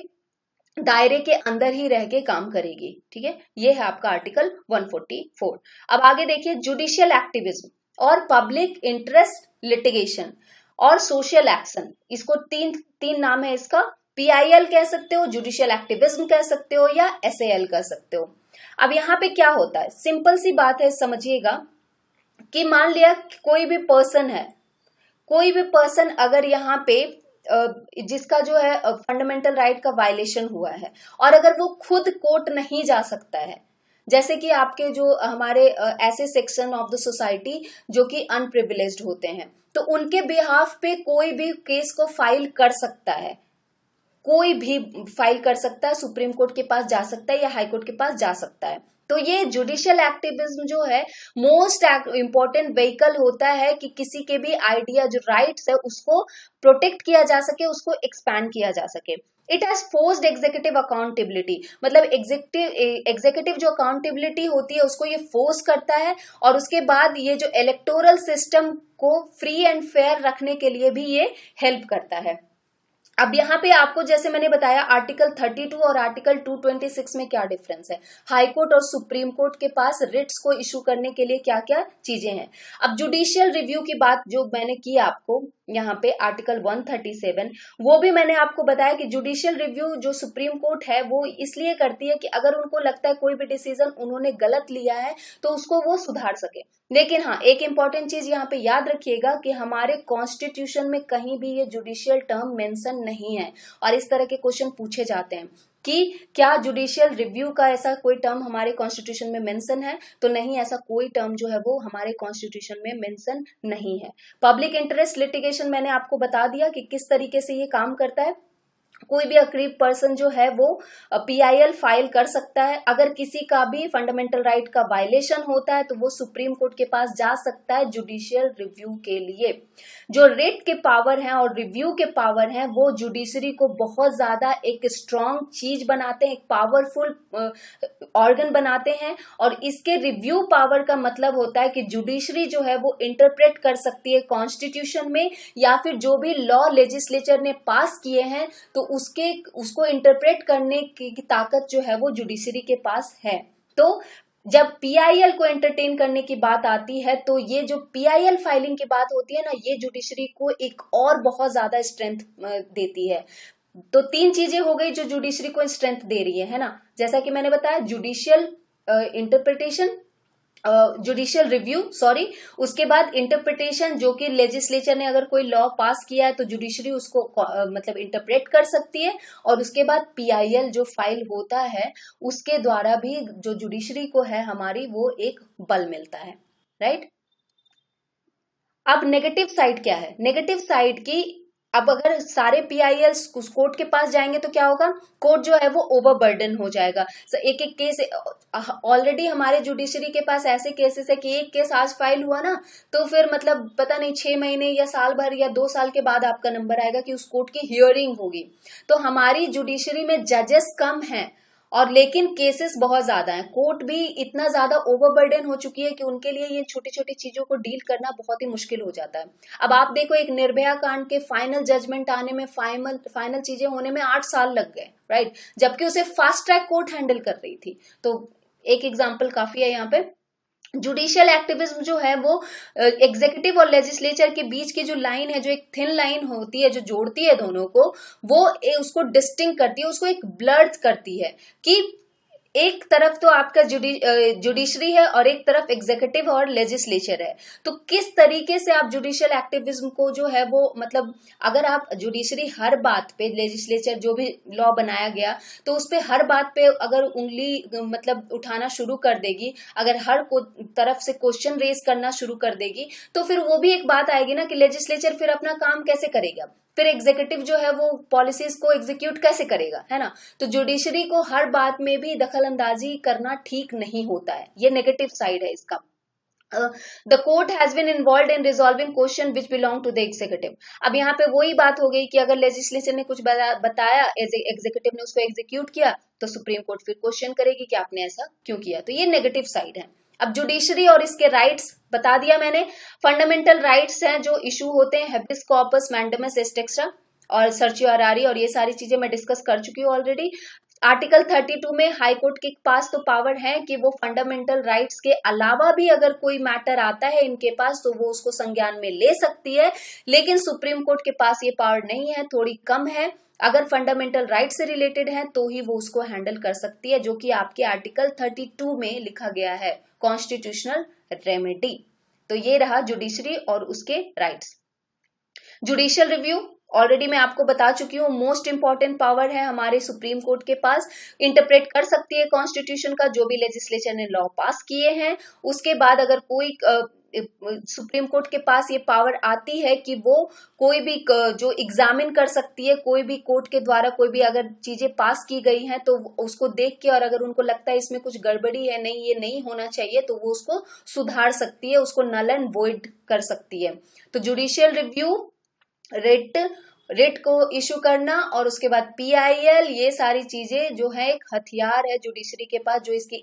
दायरे के अंदर ही रह के काम करेगी। ठीक है, ये है आपका आर्टिकल 144। अब आगे देखिए, जुडिशियल एक्टिविज्म और पब्लिक इंटरेस्ट लिटिगेशन और सोशल एक्शन, इसको तीन नाम है इसका। PIL कह सकते हो, जुडिशियल एक्टिविज्म कह सकते हो, या SAL कह सकते हो। अब यहाँ पे क्या होता है, सिंपल सी बात है, समझिएगा कि मान लिया कोई भी पर्सन अगर यहाँ पे जिसका जो है फंडामेंटल राइट का वायलेशन हुआ है, और अगर वो खुद कोर्ट नहीं जा सकता है, जैसे कि आपके जो हमारे ऐसे सेक्शन ऑफ द सोसाइटी जो कि अनप्रिविलेज्ड होते हैं, तो उनके बिहाफ पे कोई भी केस को फाइल कर सकता है, कोई भी फाइल कर सकता है, सुप्रीम कोर्ट के पास जा सकता है या हाई कोर्ट के पास जा सकता है। तो ये जुडिशियल एक्टिविज्म जो है मोस्ट इम्पोर्टेंट व्हीकल होता है कि किसी के भी आइडिया जो राइट्स है उसको प्रोटेक्ट किया जा सके, उसको एक्सपैंड किया जा सके। It has forced executive accountability, मतलब एग्जीक्यूटिव जो अकाउंटेबिलिटी होती है उसको ये फोर्स करता है, और उसके बाद ये जो इलेक्टोरल सिस्टम को फ्री एंड फेयर रखने के लिए भी ये हेल्प करता है। अब यहाँ पे आपको जैसे मैंने बताया आर्टिकल 32 और आर्टिकल 226 में क्या डिफरेंस है, हाई कोर्ट और सुप्रीम कोर्ट के पास रिट्स को इशू करने के लिए क्या क्या चीजें हैं। अब जुडिशियल रिव्यू की बात जो मैंने की आपको यहाँ पे आर्टिकल 137, वो भी मैंने आपको बताया कि जुडिशियल रिव्यू जो सुप्रीम कोर्ट है वो इसलिए करती है कि अगर उनको लगता है कोई भी डिसीजन उन्होंने गलत लिया है तो उसको वो सुधार सके। लेकिन हाँ, एक इंपॉर्टेंट चीज यहाँ पे याद रखिएगा कि हमारे कॉन्स्टिट्यूशन में कहीं भी ये जुडिशियल टर्म मेंशन नहीं है, और इस तरह के क्वेश्चन पूछे जाते हैं कि क्या जुडिशियल रिव्यू का ऐसा कोई टर्म हमारे कॉन्स्टिट्यूशन में मेंशन है, तो नहीं, ऐसा कोई टर्म जो है वो हमारे कॉन्स्टिट्यूशन में मेंशन नहीं है। पब्लिक इंटरेस्ट लिटिगेशन मैंने आपको बता दिया कि किस तरीके से ये काम करता है। कोई भी अग्रीव पर्सन जो है वो PIL फाइल कर सकता है, अगर किसी का भी फंडामेंटल राइट का वायलेशन होता है तो वो सुप्रीम कोर्ट के पास जा सकता है जुडिशियल रिव्यू के लिए। जो रिट के पावर हैं और रिव्यू के पावर हैं वो जुडिशरी को बहुत ज्यादा एक स्ट्रॉन्ग चीज बनाते हैं, एक पावरफुल ऑर्गन बनाते हैं, और इसके रिव्यू पावर का मतलब होता है कि जुडिशरी जो है वो इंटरप्रेट कर सकती है कॉन्स्टिट्यूशन में या फिर जो भी लॉ लेजिस्लेचर ने पास किए हैं, तो उसको इंटरप्रेट करने की ताकत जो है वो जुडिशरी के पास है। तो जब PIL को एंटरटेन करने की बात आती है तो ये जो PIL फाइलिंग की बात होती है ना, ये जुडिशरी को एक और बहुत ज्यादा स्ट्रेंथ देती है। तो तीन चीजें हो गई जो जुडिशरी को स्ट्रेंथ दे रही है ना, जैसा कि मैंने बताया, judicial interpretation, judicial review, sorry, उसके बाद इंटरप्रिटेशन जो कि लेजिस्लेचर ने अगर कोई लॉ पास किया है तो जुडिशरी उसको मतलब इंटरप्रेट कर सकती है, और उसके बाद PIL जो फाइल होता है उसके द्वारा भी जो जुडिशरी को है हमारी वो एक बल मिलता है, राइट। अब नेगेटिव साइड क्या है, नेगेटिव साइड की अब अगर सारे PIL कोर्ट के पास जाएंगे तो क्या होगा, कोर्ट जो है वो ओवरबर्डन हो जाएगा। एक एक केस, ऑलरेडी हमारे जुडिशरी के पास ऐसे केसेस है कि एक केस आज फाइल हुआ ना, तो फिर मतलब पता नहीं 6 महीने या साल भर या 2 साल के बाद आपका नंबर आएगा कि उस कोर्ट की हियरिंग होगी। तो हमारी जुडिशरी में जजेस कम हैं और लेकिन केसेस बहुत ज्यादा हैं। कोर्ट भी इतना ज्यादा ओवरबर्डन हो चुकी है कि उनके लिए ये छोटी छोटी चीजों को डील करना बहुत ही मुश्किल हो जाता है। अब आप देखो, एक निर्भया कांड के फाइनल जजमेंट आने में, फाइनल चीजें होने में 8 साल लग गए, राइट, जबकि उसे फास्ट ट्रैक कोर्ट हैंडल कर रही थी। तो एक एग्जाम्पल काफी है यहाँ पे। जुडिशियल एक्टिविज्म जो है वो एग्जीक्यूटिव और लेजिस्लेचर के बीच की जो लाइन है, जो एक थिन लाइन होती है जो जोड़ती है दोनों को, वो उसको डिस्टिंक्ट करती है, उसको एक ब्लर्ड करती है कि एक तरफ तो आपका जुडिशरी है और एक तरफ एग्जीक्यूटिव और लेजिस्लेचर है। तो किस तरीके से आप जुडिशियल एक्टिविज्म को जो है वो, मतलब अगर आप जुडिशरी हर बात पे, लेजिस्लेचर जो भी लॉ बनाया गया तो उस पे हर बात पे अगर उंगली मतलब उठाना शुरू कर देगी, अगर हर तरफ से क्वेश्चन रेज करना शुरू कर देगी, तो फिर वो भी एक बात आएगी ना कि लेजिस्लेचर फिर अपना काम कैसे करेगा, फिर एग्जीक्यूटिव जो है वो पॉलिसीज को एग्जीक्यूट कैसे करेगा, है ना। तो जुडिशरी को हर बात में भी दखल अंदाजी करना ठीक नहीं होता है, ये नेगेटिव साइड है इसका। The court has been involve in resolving question which belong to the executive. अब यहाँ पे वही बात हो गई कि अगर लेजिस्लेचर ने कुछ बताया, एग्जीक्यूटिव ने उसको एग्जीक्यूट किया, तो सुप्रीम कोर्ट फिर क्वेश्चन करेगी कि आपने ऐसा क्यों किया। तो ये नेगेटिव साइड है। अब जुडिशरी और इसके राइट्स बता दिया मैंने। फंडामेंटल राइट्स हैं जो इशू होते हैं, हेबिस कॉर्पस, मैंडेमस एस्टेक्स्ट्रा और सर्चियोरारी, और ये सारी चीजें मैं डिस्कस कर चुकी हूँ ऑलरेडी। आर्टिकल 32 में हाई कोर्ट के पास तो पावर है कि वो फंडामेंटल राइट्स के अलावा भी अगर कोई मैटर आता है इनके पास तो वो उसको संज्ञान में ले सकती है, लेकिन सुप्रीम कोर्ट के पास ये पावर नहीं है, थोड़ी कम है। अगर फंडामेंटल राइट से रिलेटेड है तो ही वो उसको हैंडल कर सकती है, जो कि आपके आर्टिकल 32 में लिखा गया है, कॉन्स्टिट्यूशनल रेमेडी। तो ये रहा जुडिशरी और उसके राइट्स। जुडिशियल रिव्यू ऑलरेडी मैं आपको बता चुकी हूँ, मोस्ट इंपॉर्टेंट पावर है हमारे सुप्रीम कोर्ट के पास, इंटरप्रेट कर सकती है कॉन्स्टिट्यूशन का जो भी लेजिस्लेचर ने लॉ पास किए हैं। उसके बाद अगर कोई सुप्रीम कोर्ट के पास ये पावर आती है कि वो कोई भी जो एग्जामिन कर सकती है, कोई भी कोर्ट के द्वारा कोई भी अगर चीजें पास की गई हैं तो उसको देख के, और अगर उनको लगता है इसमें कुछ गड़बड़ी है, नहीं ये नहीं होना चाहिए, तो वो उसको सुधार सकती है, उसको नल एंड वॉइड कर सकती है। तो जुडिशियल रिव्यू, रिट को इशू करना और उसके बाद PIL, ये सारी चीजें जो है एक हथियार है जुडिशरी के पास जो इसकी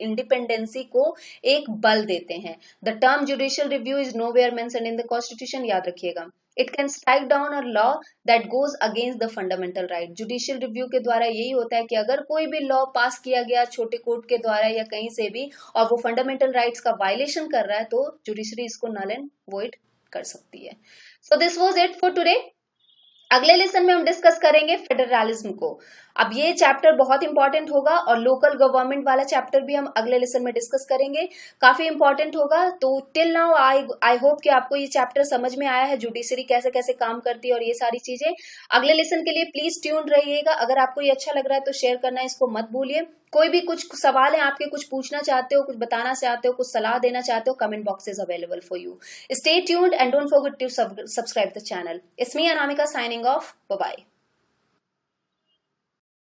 इंडिपेंडेंसी को एक बल देते हैं। The term judicial review is nowhere mentioned in the constitution, याद रखिएगा। It can strike down a law that goes against the fundamental right. Judicial review के द्वारा यही होता है कि अगर कोई भी लॉ पास किया गया छोटे कोर्ट के द्वारा या कहीं से भी और वो फंडामेंटल राइट्स का वायलेशन कर रहा है तो जुडिशरी इसको नल एंड वॉइड कर सकती है। So this was it for today. अगले लेसन में हम डिस्कस करेंगे फेडरलिज्म को। अब ये चैप्टर बहुत इंपॉर्टेंट होगा और लोकल गवर्नमेंट वाला चैप्टर भी हम अगले लेसन में डिस्कस करेंगे, काफी इंपॉर्टेंट होगा। तो टिल नाउ आई होप कि आपको ये चैप्टर समझ में आया है, जुडिशरी कैसे कैसे काम करती है और ये सारी चीजें। अगले लेसन के लिए प्लीज ट्यून रहिएगा। अगर आपको ये अच्छा लग रहा है तो शेयर करना इसको मत भूलिए। कोई भी कुछ सवाल है आपके, कुछ पूछना चाहते हो, कुछ बताना चाहते हो, कुछ सलाह देना चाहते हो, comment box is available for you. Stay tuned and don't forget to subscribe the channel. It's me Anamika signing off. Bye bye.